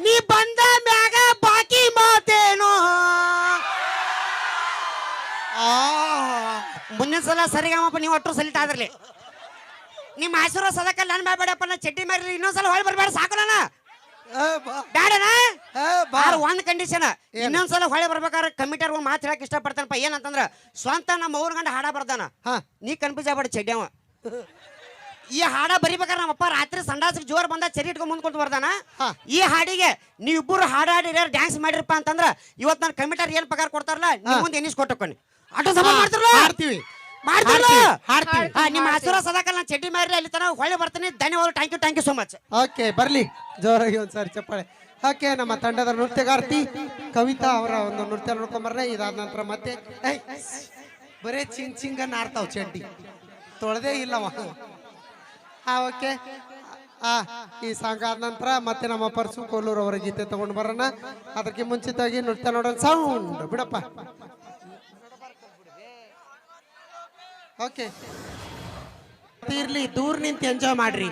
ನೀ ಬಂದ ಮ್ಯಾಗ ಬಾಕಿ ಮಾತೇನು. ಮುಂದಿನ ಸಲ ಸರಿಗಮ್ಮಪ್ಪ ನೀವು ಒಟ್ಟರು ಸಲಿತಾ ಅದ್ರಲ್ಲಿ. ನಿಮ್ಮ ಆಶೀರ್ವಾದ ಸದಕ ನನ್ ಬೇಡಪ್ಪ. ನಾ ಚಡ್ಡಿ ಮಾರಿ ಇನ್ನೊಂದ್ಸಲ ಹೊಳ್ ಬರ್ಬೇಡ. ಸಾಕು ನಾನ ಬೇಡನ. ಒಂದ್ ಕಂಡೀಷನ್, ಇನ್ನೊಂದ್ಸಲ ಹೊಳೆ ಬರ್ಬೇಕಾದ್ರೆ ಕಮಿಟಿಯರ್ ಒಂದ್ ಮಾತು ಹೇಳಕ್ ಇಷ್ಟಪಡ್ತಾನಪ್ಪ. ಏನಂತಂದ್ರ ಸ್ವಂತ ನಮ್ಮ ಅವ್ರ ಗಂಡ ಹಾಡ ಬರ್ದಾನ. ನೀ ಕನ್ಫ್ಯೂಸ್ ಆಗ್ಬೇಡ ಚಡ್ಡಿ ಅವ. ಈ ಹಾಡ ಬರಿಬೇಕಾದ್ರೆ ನಮ್ಮಪ್ಪ ರಾತ್ರಿ ಸಂಡಾಸಿಗೆ ಜೋರ್ ಬಂದ ಚರಿ ಇಟ್ಕೊಂಡ್ ಮುಂದ್ ಕುಂತು ಬರ್ದಾನ. ಈ ಹಾಡಿಗೆ ನೀವಿಬ್ಬರು ಹಾಡಾಡಿ ಡ್ಯಾನ್ಸ್ ಮಾಡಿರಪ್ಪ ಅಂತಂದ್ರ ಇವತ್ ನಾನು ಕಮಿಟಿಯರ್ ಏನ್ ಪಗಾರ ಕೊಡ್ತಾರಲ್ಲ ನೀವು ಮುಂದೆ ಎನಿಸ್ ಕೊಟ್ಟಕೊಂಡಿ ಆಟೋ ಸಭಾ ಮಾಡ್ತಿರ್ತೀವಿ. ನಿಮ್ಮ ಆಶೀರ್ವಾದ ಸದಾಕಲ್ ನಾನು ಚಡ್ಡಿ ಮಾರಿ ಅಲ್ಲಿ ತನ ಹೊಳೆ ಬರ್ತೀನಿ. ಧನ್ಯವಾದ. Thank you so much.
Okay, ಬರ್ಲಿ ಜೋರಾಗಿ ಒಂದ್ಸಾರಿ ಚಪ್ಪಾಳೆ. ಓಕೆ, ನಮ್ಮ ತಂಡದ ನೃತ್ಯಗಾರ್ತಿ ಕವಿತಾ ಅವರ ಒಂದು ನೃತ್ಯ ನೋಡ್ಕೊಂಬರ್ರೆ. ಇದಾದ ನಂತರ ಮತ್ತೆ ಬರೇ ಚಿಂಗ ನಾರ್ತಾವ್ ಚಡ್ಡಿ ತೊಳೆದೇ ಇಲ್ಲವ. ಓಕೆ, ಈ ಸಾಂಗ್ ಆದ ನಂತರ ಮತ್ತೆ ನಮ್ಮ ಪರ್ಸು ಕೋಲೂರು ಅವರ ಗೀತೆ ತಗೊಂಡು ಬರೋಣ. ಅದಕ್ಕೆ ಮುಂಚಿತವಾಗಿ ನೃತ್ಯ ನೋಡೋಣ. ಸೌಂಡ್ ಬಿಡಪ್ಪ. ಓಕೆ, ಇರ್ಲಿ, ದೂರ ನಿಂತು ಎಂಜಾಯ್ ಮಾಡ್ರಿ.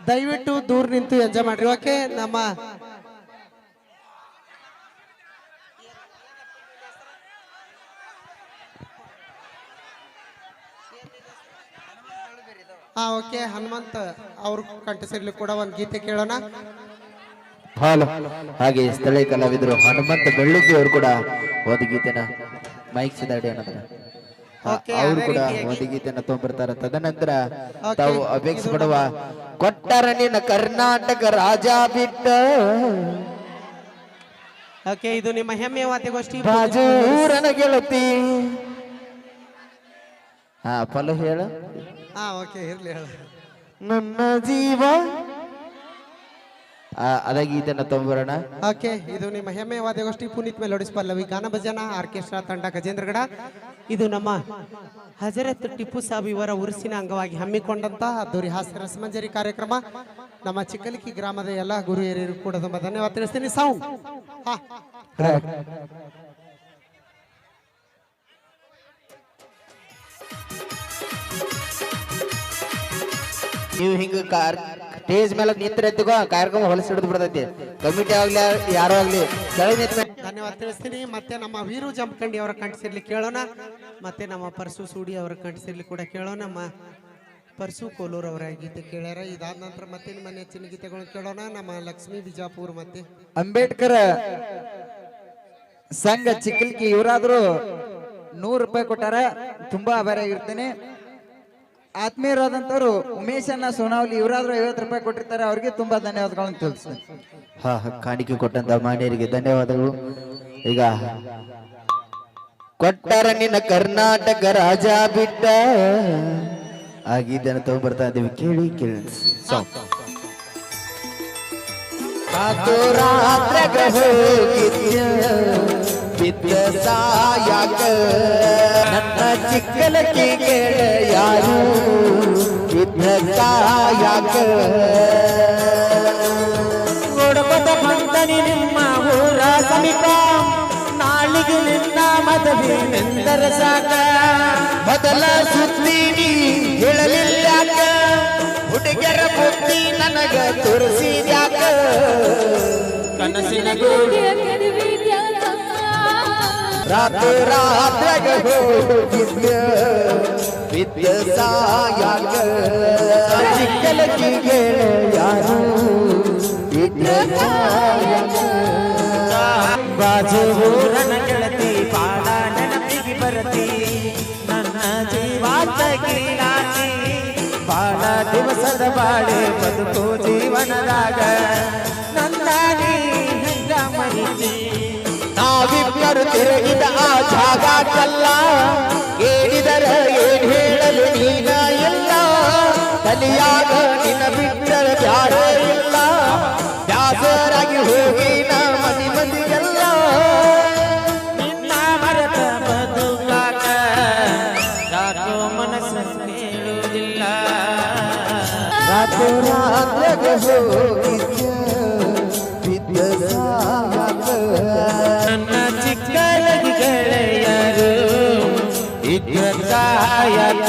ದಯವಿಟ್ಟು ದೂರ ನಿಂತು ಎಂಜಾಯ್ ಮಾಡ್ರಿ. ಓಕೆ, ನಮ್ಮ ಓಕೆ, ಹನುಮಂತ್ ಅವ್ರ ಕಂಠಸಿರ್ಲಿ ಕೂಡ ಒಂದು ಗೀತೆ ಕೇಳೋಣ.
ಹಾಗೆ ಸ್ಥಳೀಯ ಕಲಾವಿದರು ಹನುಮಂತ ಬೆಳ್ಳುಗ್ಗಿ ಅವರು ಕೂಡ ಒಂದು ಗೀತೆನ ಮೈಕ್ ಸಿದಾಡಿ ಅನ್ನೋದ್ರ ಅವರು ಕೂಡ ಒಂದು ಗೀತೆನ ತಗೊಂಡ್ಬರ್ತಾರೆ. ತದನಂತರ ತಾವು ಅಪೇಕ್ಷೆ ಪಡುವ ಕೊಟ್ಟಾರ ನಿನ್ನ ಕರ್ನಾಟಕ ರಾಜ ಬಿಟ್ಟ.
ಓಕೆ, ಇದು ನಿಮ್ಮ ಹೆಮ್ಮೆಯ ವಾದ್ಯಗೋಷ್ಠಿ.
ಬಾಜೂರನ ಗೆಳತಿ. ಫಲ ಹೇಳ.
ಓಕೆ, ಇರ್ಲಿ ಹೇಳ.
ನನ್ನ ಜೀವ ಅದ ಗೀತೆನ ತಗೊಂಡ್ಬರೋಣ.
ಓಕೆ, ಇದು ನಿಮ್ಮ ಹೆಮ್ಮೆಯ ವಾದ್ಯಗೋಷ್ಠಿ ಪುನೀತ್ ಮೆಲೋಡಿಸ್ ಪಲ್ಲವಿ ಗಾನ ಭಜನ ಆರ್ಕೆಸ್ಟ್ರಾ ತಂಡ ಗಜೇಂದ್ರಗಡ. ಇದು ನಮ್ಮ ಹಜರತ್ ಟಿಪ್ಪು ಸಾಬ್ ಇವರ ಉರುಸಿನ ಅಂಗವಾಗಿ ಹಮ್ಮಿಕೊಂಡಂತಹ ಅದ್ದೂರಿ ಹಾಸ್ಯ ರಸಮಂಜರಿ ಕಾರ್ಯಕ್ರಮ. ನಮ್ಮ ಚಿಕ್ಕಲಿಕ್ಕಿ ಗ್ರಾಮದ ಎಲ್ಲ ಗುರು ಹಿರಿಯರು ಕೂಡ ತುಂಬ ಧನ್ಯವಾದ ತಿಳಿಸ್ತೀನಿ. ಸೌಂಡ್
ನೀವು ಹಿಂಗ ಸ್ಟೇಜ್ ಮೇಲೆ ನಿಂತ್ರೆ ಕಾರ್ಯಕ್ರಮ ಹೊಲಸಿಡಿದು ಬಿಡ್ತೈತಿ. ಕಮಿಟಿ ಆಗ್ಲಿ ಯಾರೋ ಆಗ್ಲಿ
ಧನ್ಯವಾದ ತಿಳಿಸ್ತೀನಿ. ಮತ್ತೆ ನಮ್ಮ ವೀರು ಜಂಪಕಂಡಿ ಅವರ ಕಂಠಸಿರ್ಲಿ ಕೇಳೋಣ. ಮತ್ತೆ ನಮ್ಮ ಪರ್ಸು ಸೂಡಿ ಅವರ ಕಂಠಸಿರ್ಲಿ ಕೂಡ ಕೇಳೋಣ. ನಮ್ಮ ಪರ್ಸು ಕೋಲೂರ್ ಅವರ ಗೀತೆ ಕೇಳ್ಯಾರ. ಇದಾದ ನಂತರ ಮತ್ತೆ ನಿಮ್ಮ ನೆಚ್ಚಿನ ಗೀತೆಗಳನ್ನು ಕೇಳೋಣ. ನಮ್ಮ ಲಕ್ಷ್ಮೀ ಬಿಜಾಪುರ್ ಮತ್ತೆ
ಅಂಬೇಡ್ಕರ್ ಸಂಘ ಚಿಕ್ಕಲ್ಕಿ ಇವರಾದ್ರು 100 ರೂಪಾಯಿ ಕೊಟ್ಟಾರ. ತುಂಬಾ ಆಭಾರಿಯಾಗಿರ್ತೇನೆ. ಆತ್ಮೀಯರಾದಂತವ್ರು ಉಮೇಶ್ ಅಣ್ಣ ಸೋನಾವಲಿ ಇವರಾದ್ರೂ 50 ರೂಪಾಯಿ ಕೊಟ್ಟಿರ್ತಾರೆ. ಅವ್ರಿಗೆ ತುಂಬಾ ಧನ್ಯವಾದಗಳನ್ನು ತಿಳಿಸ್ತೀನಿ.
ಕಾಣಿಕೆ ಕೊಟ್ಟಂತ ಮಾನ್ಯರಿಗೆ ಧನ್ಯವಾದಗಳು. ಈಗ ಕೊಟ್ಟಾರ ನಿನ್ನ ಕರ್ನಾಟಕ ರಾಜ ಬಿಟ್ಟ ಆ ಗೀತೆಯನ್ನು ತಗೊಂಡ್ಬರ್ತಾ ಇದ್ದೀವಿ. ಕೇಳಿ ಕೇಳಿ. ನನ್ನ ಚಿಕ್ಕಲಕ್ಕೆ ಕೇಳ ಯಾರು ಯಾಕ
ಊರ ಸಮೀಪ ನಾಳಿಗೆ ನಿನ್ನ ಮದುವೆ ನಿಂದರ ಸಾಕ
ಮೊದಲ ಸುತ್ತೀನಿ ಹೇಳಲಿಲ್ಲಾಕ ಹುಡುಗರ ಬುದ್ಧಿ ನನಗ ತೋರಿಸಿದ್ಯಾಕ
ಕನಸಿನ ಗೂಡು
ರಾತ್ರಾಗ ಹೋಗಿದ್ದ ವಿದ್ಯ ಸಾಯಾಕ ಚಿಕ್ಕಲಕ್ಕಿಗೆ ಯಾರು ವಿದ್ಯ ಸಾಯಾಕ
ಬಾಜು ಊರನ ಗೆಳತಿ ಬಾಳ ನೆನಪಿಗೆ ಬರತಿ ನನ್ನ ಜೀವ ತಗಿಲಾತಿ ಬಾಳ ದಿವಸದ ಬಾಳೆ ಬದುಕು ಜೀವನದಾಗ ನನ್ನ ನೀ ಹೆಂಗ ಮರಿತಿ
ನಾವಿಬ್ಬರು ತಿರುಗಿದ ಆ ಜಾಗ ಕಲ್ಲ ಹೇಳಿದರ ಏನ್ ಹೇಳಲು ನೀನ ಇಲ್ಲ ತಲಿಯಾಗ ನಿನ್ನ ಬಿಟ್ಟರ ಬ್ಯಾರೆ ಇಲ್ಲ ಬ್ಯಾಸರಾಗಿ ಹೋಗಿ ನಾ ಮನಿ ಮಂದಿಗೆಲ್ಲ
ನಿನ್ನ ಮರೆತ ಬದುಕಾಕ ಯಾಕೋ ಮನಸ್ಸು ಹೇಳುವುದಿಲ್ಲ
ರಾತ್ರಾಗ ಹೋಗಿದ್ದ ವಿದ್ಯ ಸಾಯಾಕ
ನನ್ನ ಚಿಕ್ಕಲಗಿ ಗೆಳೆಯರು ಇದ್ದ ಕಾಯಕ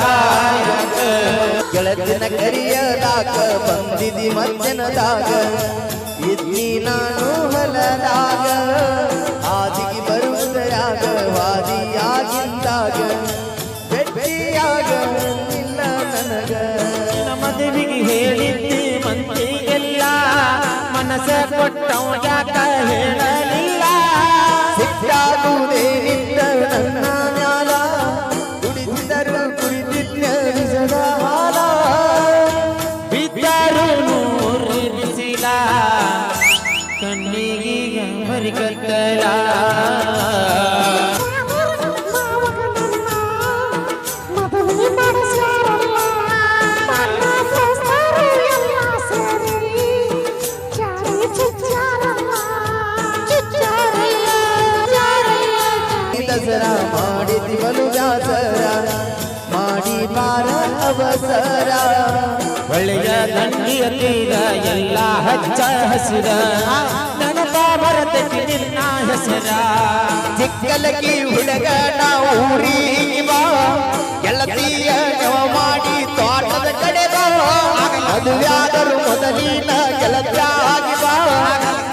ಕಾಯಕ
ಗೆಳತಿನ ಕರಿಯದಾಗ ಬಂದಿದಿ ಮಧ್ಯನದಾಗ ಇದ್ನಿ ನಾನು ಹೊಲದಾಗ ಆದಿಗೆ ಬರುವುದರಾಗ ವಾದಿಯಾಗಿದ್ದಾಗ ಭೇಟಿಯಾಗ ಇಲ್ಲ ನನಗ
ಮದುವೆಗೆ ಹೇಳಿದ್ದೆ ಮಂದಿಗೆಲ್ಲ ಮನಸ್ಸ ಕೊಟ್ಟವ ಯಾಕ ಹೇಳಲಿಲ್ಲ
ಸಿಟ್ಟಾಗುವುದೇನಿದ್ದ ನನ್ನ ಮ್ಯಾಲ ಕುಡಿದಿದ್ದರು ಕುಡಿದಿದ್ದ ವಿಷದ ಹಾಲ
ಬಿದ್ದರು ನೂರು ಬಿಸಿಲ ಕಣ್ಣಿಗೀಗ ಮರಿಕತ್ತಲ
ದಸರಾ ಮಾಡಿದಿವನು ವ್ಯಾಸರ ಮಾಡಿ ಬಾರ ಅವಸರ
ಒಳ್ಳೆಯ ದಂಡಿಯ ತೀರ ಎಲ್ಲ ಹಚ್ಚ ಹಸಿರ ನನಪ ಬರತಕ್ಕೆ ನಿನ್ನ ಹೆಸರ
ಚಿಕ್ಕಲಗಿ ಹುಡುಗ ನಾವು ಊರಿಗೆ ಬಾ ಗೆಳತಿಯ ನೆವ ಮಾಡಿ ತೋಟದ ಕಡೆ ಬಾ ಮದುವೆಯಾದರೂ ಮೊದಲಿನ ಗೆಳತಿಯಾಗಿ ಬಾ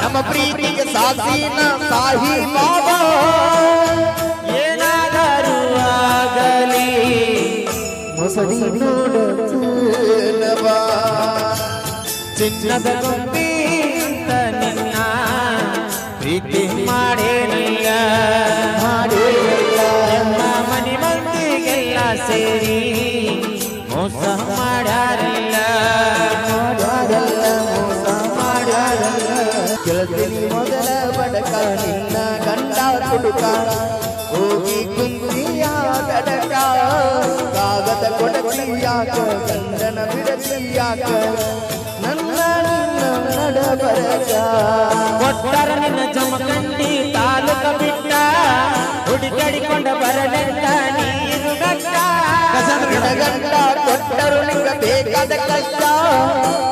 ನಮ್ಮ ಪ್ರೀತಿಗೆ ಸಾಸಿನ ಸಾಹಿ ಬಾಬಾ
ಏನಾದರೂ ಆಗಲಿ
ಮೊಸಡಿ ನೋಡುತ್ತೇನವಾ
ಚಿನ್ನದ ಗೊಂಬಿ ಅಂತ ನಿನ್ನ ಪ್ರೀತಿ ಮಾಡೇನಿಲ್ಲ ನಮ್ಮ ಮನೆ ಮಂದಿಗೆಲ್ಲ ಸೇರಿ ಮೋಸ ಮಾಡ್ಯಾರಿಲ್ಲ
ಮೋಸ ಮಾಡ್ಯಾರಲ್ಲ ಗೆಳತಿನಿ ಮೊದಲ ಬಡಕ ನಿನ್ನ ಗಂಡ ಕುಡುಕ ಹೋಗಿ ಕುಂದಿಯ ಗಡಕ ಕಾಗದ ಕೊಡತಿಯಾಕ ಗಂಡನ ಬಿಡತಿಯಾಕ ನನ್ನ ನಿನ್ನ ನಡಬರಕ
ಕೊಟ್ಟರ ನಿನ್ನ ಜಮಖಂಡಿ ತಾಲೂಕ ಬಿಟ್ಟ ಹುಡುಕಡಿಕೊಂಡ ಬರಲೆಂತ ನೀರು ಗಟ್ಟ
ಗಂಡ ಕೊಟ್ಟರು ನಿಂಗ ಬೇಕಾದ ಕಷ್ಟ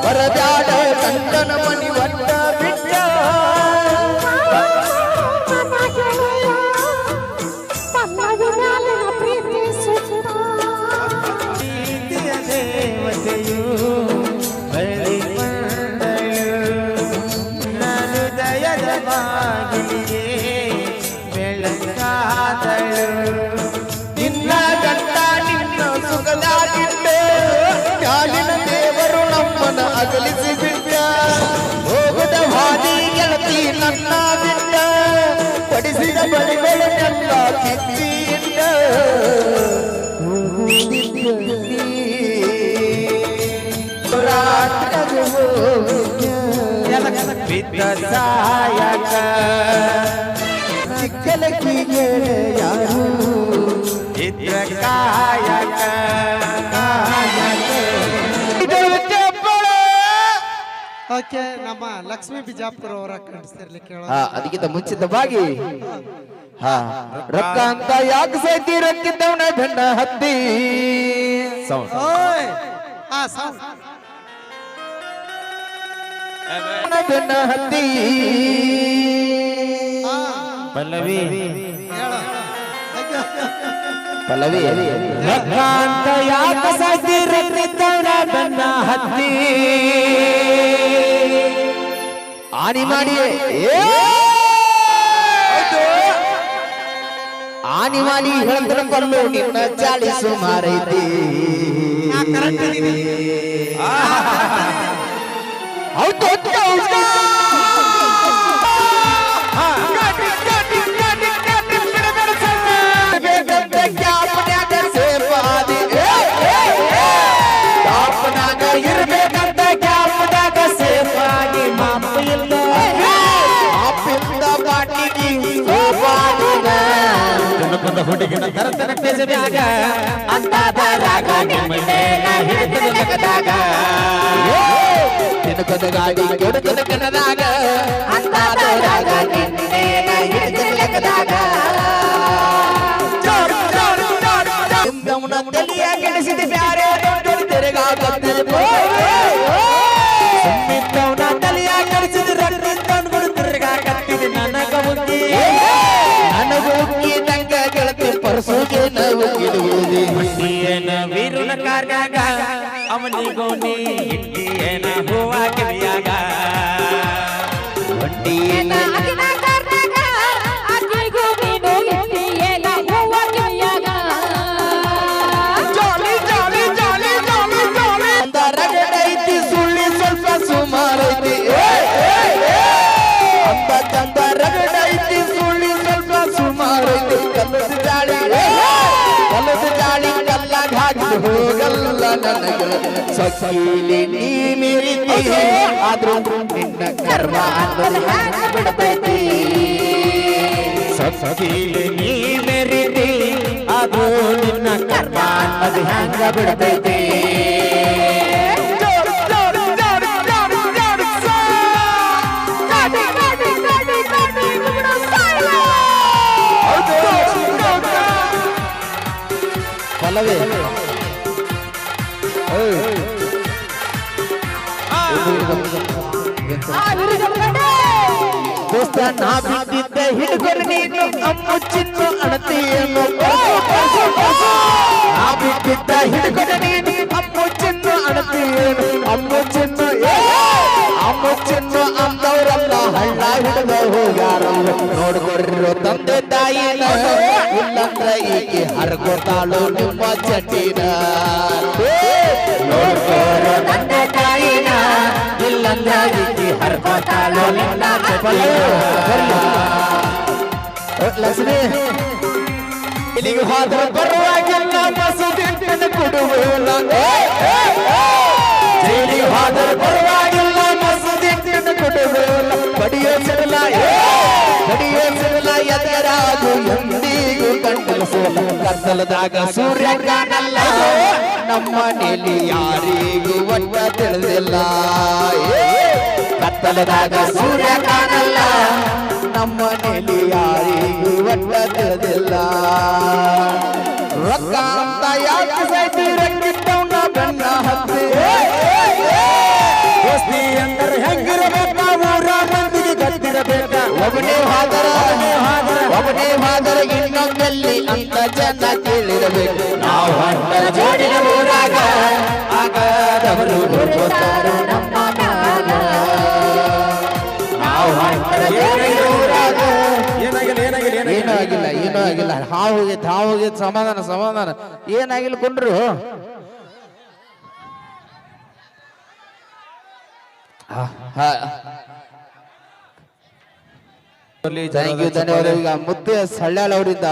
ಬರಬ್ಯಾಡ ಗಂಡನ ಮನಿ ಒಟ್ಟ ಬಿಟ್ಟ
ಪ್ರೀತಿಯ ದೇವತೆಯು ಬಳಿ ಬಂದಳು ನಾನು ದಯದ ಬಾಗಿಲಿಗೆ ಬೆಳಕಾದಳು
ನಿನ್ನ ಗಂಡ ನಿನ್ನ ಸುಖದಾಗಿದ್ದ ಕಾಲಿನ ದೇವರು ನಮ್ಮನ ಅಗಲಿಸಿ ಬಿಟ್ಟ ಹೋಗದ ಹಾದಿ ಗೆಳತಿ ನನ್ನ ಬಿಟ್ಟ ಪಡಿಸಿದ ಬಳಿಗಳನ್ನೆಲ್ಲ ಕಿತ್ತಿಟ್ಟ ರಾತ್ರಿಗೆ
ಬಿದ್ದ ಸಾಯಕ
ಚಿಕ್ಕಲಕ್ಕಿಗೆ ಯಾರು
ಇದ್ರ ಕಾಯಕ
ಓಕೆ ನಮ್ಮ ಲಕ್ಷ್ಮೀ ಬಿಜಾಪುರ ಅವರ ಕಾಣಿಸ್ತಿರ್ಲಿಕ್ಕೆ ಹೇಳೋ
ಅದಕ್ಕಿಂತ ಮುಂಚಿತವಾಗಿ ರೊಕ್ಕ ಅಂತ ಯಾಕೆ ಸೈತಿ ರೊಕ್ಕಿದ್ದವನ ಗಂಡ ಹತ್ತಿ
ಓಯ್ ಆ ಸೌಂಡ್
ಗಂಡ ಹತ್ತಿ
ಪಲ್ಲವಿ
ಹೇಳು
ಪಲ್ಲವಿ
ಅಂತ ಯಾಕ ಸಾಯ್ತಿರತ್ತವನ ಬೆನ್ನ ಹತ್ತಿ
ಆನಿ ಮಾಡಿ ಆನಿ ಮಾಡಿ ಹೇಳಿದ್ರೆ ಕಲ್ಲು ನಿನ್ನ ಚಾಳಿ ಸುಮಾರೈತಿ
ಕರೆಕ್ಟ್ ಇದೀನಿ
ಹೌದು
ಇರ್ಬೇಕಂತ ಕ್ಯಾಪದಾಗ ಸೇಫಾಗಿ ಮಾಪ ಇಲ್ಲ ಜನಪದ ಹುಡುಗಿನ ತರತನ ಬೇಜಬ್ಯಾಗ ಅಂತಾದ ರಾಗ ನಿಮ್ಮನೇನ ಹಿಡಿತದ ಲೆಕ್ಕದಾಗ
ತಿನಕದ ಗಾಡಿ ಕೆಡುಕದ ಕನ್ನದಾಗ
ಅಂತಾದ ರಾಗ ನಿನ್ನೇನ ಹಿಡಿದ ಲೆಕ್ಕದಾಗ
ಅವನ ತಲಿಯ ಕೆಡಿಸಿದ ಬ್ಯಾರೆ ತಿರುಗಾಗತ್ತಿದೆ
ಸುಮ್ಮಿದ್ದವನ ತಲೆಯ ಕಳಿಸಿದ ರಟ್ಟಿದ್ದವನ್ಗಳು ತಿರುಗಾಕತ್ತಿದೆ ನನಗ ಮುಗಿ
ನನಗೂ ನಂಗ ಗೆಳತಿ ಪರಸೋಗೆ ನಾವು ಗಿಡುವುದೇ
ಏನ ವೀರುನ ಕಾರ್ಯಾಗ ಅವನಿಗೂ ನೀ ಏನ ಹೂವ ಕಿವಿಯಾಗ
ಏನ ಅಗಿನ ಕಾರ್ನಾಗ ಅಗಿಗೂ ನೀನು ಇಟ್ಟಿ ಏನ ಹೂವ ಕಿವಿಯಾಗ
ಅಂದ ರಗಡೈತಿ ಸುಳ್ಳಿ ಸ್ವಲ್ಪ ಸುಮಾರೈತಿ ಅಂದ ಚಂದ ರಗಡೈತಿ ಸುಳ್ಳಿ ಸ್ವಲ್ಪ ಸುಮಾರೈತಿ ಕಲ್ಲದ ಜಾಳಿ ಕಲ್ಲಾಗ ಹಾಕಿ ಹೋಗಲ್ಲ ನನಗೆ ಸಖೀಲಿ ನೀ ಮೀರಿತಿ ಆದ್ರೂ ನಿನ್ನ ಕರ್ಮ ಅನ್ನೋದು ಹ್ಯಾಂಗ ಬಿಡ್ತೈತಿ
ಸಖೀಲಿ ನೀ ಮೆರಿತಿ ಅದು ನಿನ್ನ ಕರ್ಮ ಅನ್ನೋದು ಹ್ಯಾಂಗ ಬಿಡತೈತಿ
ಪಲ್ಲವಿ ದೋಸ್ತ ನಾ ಬಿದ್ದಿದ್ದ ಹಿಡ್ಕೊಂಡು ನೀನು ಅಮ್ಮ ಚಿನ್ನ ಅಣತಿಯನ್ನು ನಾ ಬಿದ್ದಿದ್ದ ಹಿಡ್ಕೊಂಡು ನೀನು ಅಮ್ಮ ಚಿನ್ನ ಅಣತಿಯನ್ನು ಅಮ್ಮ ಚಿನ್ನ ಅಂದವರಲ್ಲ ಹಳ್ಳ ಹಿಡಿದ ಹೋಗ್ಯಾರ ನೋಡ್ಕೊಡ್ರಿರೋ ತಂದೆ ತಾಯಿನ ಇಲ್ಲಂದ್ರ ಈಕೆ ಹರ್ಕೋತಾಳು ನಿಮ್ಮ ಚಟಿನ ನೋಡ್ಕೋರೋ ತಂದೆ ತಾಯಿನ ಇಲ್ಲಂದ್ರ ಈಕೆ ಹರ್ಕೋತಾಳು ನಿಮ್ಮ ಲಕ್ಷ್ಮಿ ಇಲ್ಲಿಗೆ ಹೋದ್ರ ಬರುವಾಗೆಲ್ಲ ಮಸೂದಿನ ಕೊಡುವುದಿಲ್ಲ ಜೈಲಿಗೆ ಹೋದ್ರ ಬರುವಾಗಿಲ್ಲ ಮಸೂದಿನ ಕೊಡುವುದಿಲ್ಲ ಬಡಿಯೋ ಸಿಡಲ ಎದರಾಗು ಎಂದಿಗೂ ಕಂಡಲಿಸೋಲ್ಲ ಕತ್ತಲದಾಗ ಸೂರ್ಯ ಕಾಣಲ್ಲ ನಮ್ಮ ಮನೆಯಲ್ಲಿ ಯಾರಿಗೂ ಒಟ್ಟ ತಿಳಿದಿಲ್ಲ ಕತ್ತಲದಾಗ ಸೂರ್ಯ ಕಾಣಲ್ಲ ನಮ್ಮ ಮನೆಯಲ್ಲಿ ಯಾರಿಗೂ ಒಟ್ಟ ತಿಳಿದಿಲ್ಲ ರೊಕ್ಕ ಅಂತ ಯಾಕೆ ಸೈತಿ ರಕ್ಕಿಟ್ಟವನ ಬೆನ್ನ ಹತ್ತಿ
ದೋಸ್ತಿ ಅಂದ್ರೆ ಹೆಂಗಿರಬೇಕ ಊರ ಮಂದಿಗೆ ಗೊತ್ತಿರಬೇಕ
ಒಬ್ಬನೇ ಹಾದರ ಇನ್ನೊಂದಲ್ಲಿ ಅಂತ ಜನ ಕೇಳಿರಬೇಕು ನಾವು ಹೊಂಟ ಜೋಡಿನ ಊರಾಗ ಆಗದವರು ಹುಡುಕೋತಾರೋ ನಮ್ಮ ಮ್ಯಾಲ. ನಾವು ಹೊಂಟ ಜೋಡಿನ ಊರಾಗ ಏನೂ ಆಗಿಲ್ಲ ಹಾವು ಹೋಗಿತ್ತು ಸಮಾಧಾನ ಏನಾಗಿಲ್ಲ ಕೊಂಡ್ರು ಥ್ಯಾಂಕ್ ಯು ಧನ್ಯವಾದ. ಈಗ ಮುತ್ತೆ ಸಳ್ಳ್ಯಾಳ ಅವರಿಂದ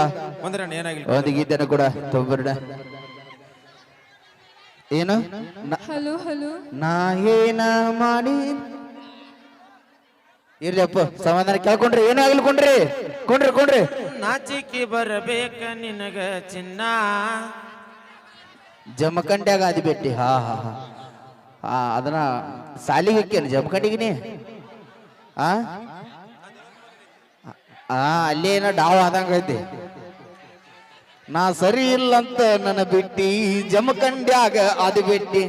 ಒಂದು ಗೀತೆಯನ್ನು ಕೂಡ ತೊಂಬರ್ಡ ಏನು
ಹಲೋ ಹಲೋ
ನಾ ಏನ ಮಾಡಿ ಇರ್ಲಿಯಪ್ಪ ಸಮಾಧಾನ ಕೇಳ್ಕೊಂಡ್ರಿ ಏನೂ ಆಗಿಲ್ಲ ಕೊಂಡ್ರಿ
ನಾಚಿಕೆ ಬರಬೇಕ ನಿನಗ ಚಿನ್ನ
ಜಮಖಂಡ್ಯಾಗ ಆದಿ ಬೆಟ್ಟಿ ಹಾ ಅದನ್ನ ಸಾಲಿಗೆ ಹೋಗ್ಯಾನ ಜಮಖಂಡಿಗಿನಿ ಅಲ್ಲೇ ಏನೋ ಡಾವ್ ಆದಂಗ ಐತಿ ನಾ ಸರಿ ಇಲ್ಲಂತ ನನ್ನ ಬಿಟ್ಟಿ ಜಮಖಂಡ್ಯಾಗ ಅದು ಬಿಟ್ಟಿ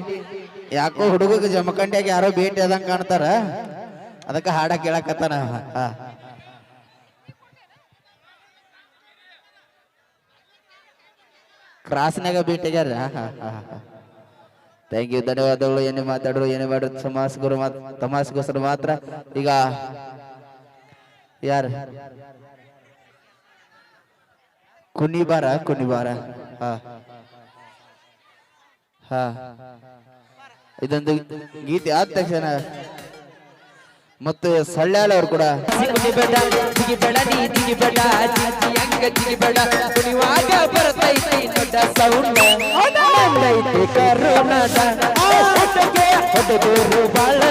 ಯಾಕೋ ಹುಡುಗಗ ಜಮಖಂಡ್ಯಾಗ ಯಾರೋ ಭೇಟಿ ಆದಂಗ ಕಾಣ್ತಾರ ಅದಕ್ಕೆ ಹಾಡ ಕೇಳಕತ್ತಾನ ಕ್ರಾಸ್ನಾಗ ಭೇಟಿಗ್ಯಾರ ಥ್ಯಾಂಕ್ ಯು, ಧನ್ಯವಾದಗಳು. ಏನೇ ಮಾತಾಡ್ರು ಏನೇ ಮಾಡ್ರು ತಮಾಸ್ಗೋಸ್ಕರ ಮಾತ್ರ. ಈಗ ಯಾರು ಕುಣಿಬಾರ ಹಾ ಹಾ ಇದೊಂದು ಗೀತೆ ಆದ ತಕ್ಷಣ ಮತ್ತು ಸಳ್ಳ್ಯಾಳ ಅವ್ರು ಕೂಡ ಬರ್ತೈತಿ ದೊಡ್ಡ ಸೌಂಡ್ ಬಾಳ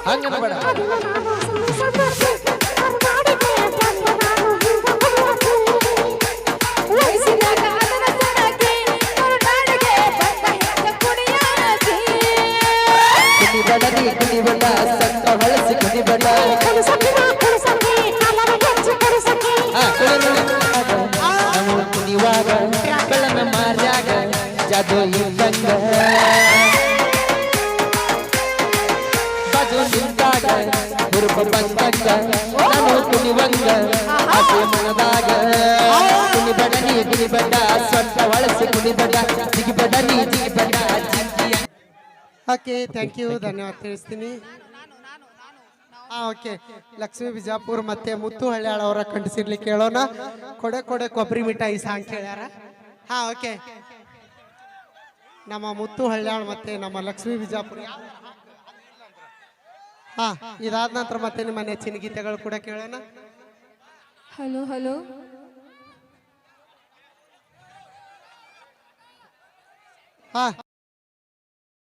ಹಂಗನ ಬೇಡ. ಕುಣಿಬಡ ಸಕ್ಕ ಹೊಳಸಿ ಕುಣಿಬಡ ಕುಣಿವಾಗ ಕಳ್ಳನ ಮಾರ್ಯಾಗ ಜಾದು ಇದ್ದಂಗ ಬಾಜು ನಿಂತಾಗ ಹುರುಪ ಬಂದಂಗ ನಾನು ಕುಣಿವಂಗ ಆಸೆ ಮನದಾಗ ಕುಣಿಬಡ ನೀ ಕುಣಿಬಡ ಸ್ವಂತ ಹೊಳಸಿ ಕುಣಿಬಡ ಜಿಗಿಬಡ ನೀ ಜಿಗಿಬಡ
ಓಕೆ ಥ್ಯಾಂಕ್ ಯು, ಧನ್ಯವಾದ ತಿಳಿಸ್ತೀನಿ. ಓಕೆ, ಲಕ್ಷ್ಮೀ ಬಿಜಾಪುರ್ ಮತ್ತೆ ಮುತ್ತು ಹಳ್ಯಾಳ ಅವರ ಕಂಡಿಸಿರ್ಲಿಕ್ಕೆ ಕೇಳೋಣ. ಕೊಡೆ ಕೊಡೆ ಕೊಬ್ಬರಿ ಮಿಠಾಯಿ ಸಾಂಗ್ ಕೇಳ್ಯಾರ. ಓಕೆ, ನಮ್ಮ ಮುತ್ತು ಹಳ್ಯಾಳ ಮತ್ತೆ ನಮ್ಮ ಲಕ್ಷ್ಮೀ ಬಿಜಾಪುರ. ಇದಾದ ನಂತರ ಮತ್ತೆ ನಿಮ್ಮ ನೆಚ್ಚಿನ ಗೀತೆಗಳು ಕೂಡ ಕೇಳೋಣ.
Hello hello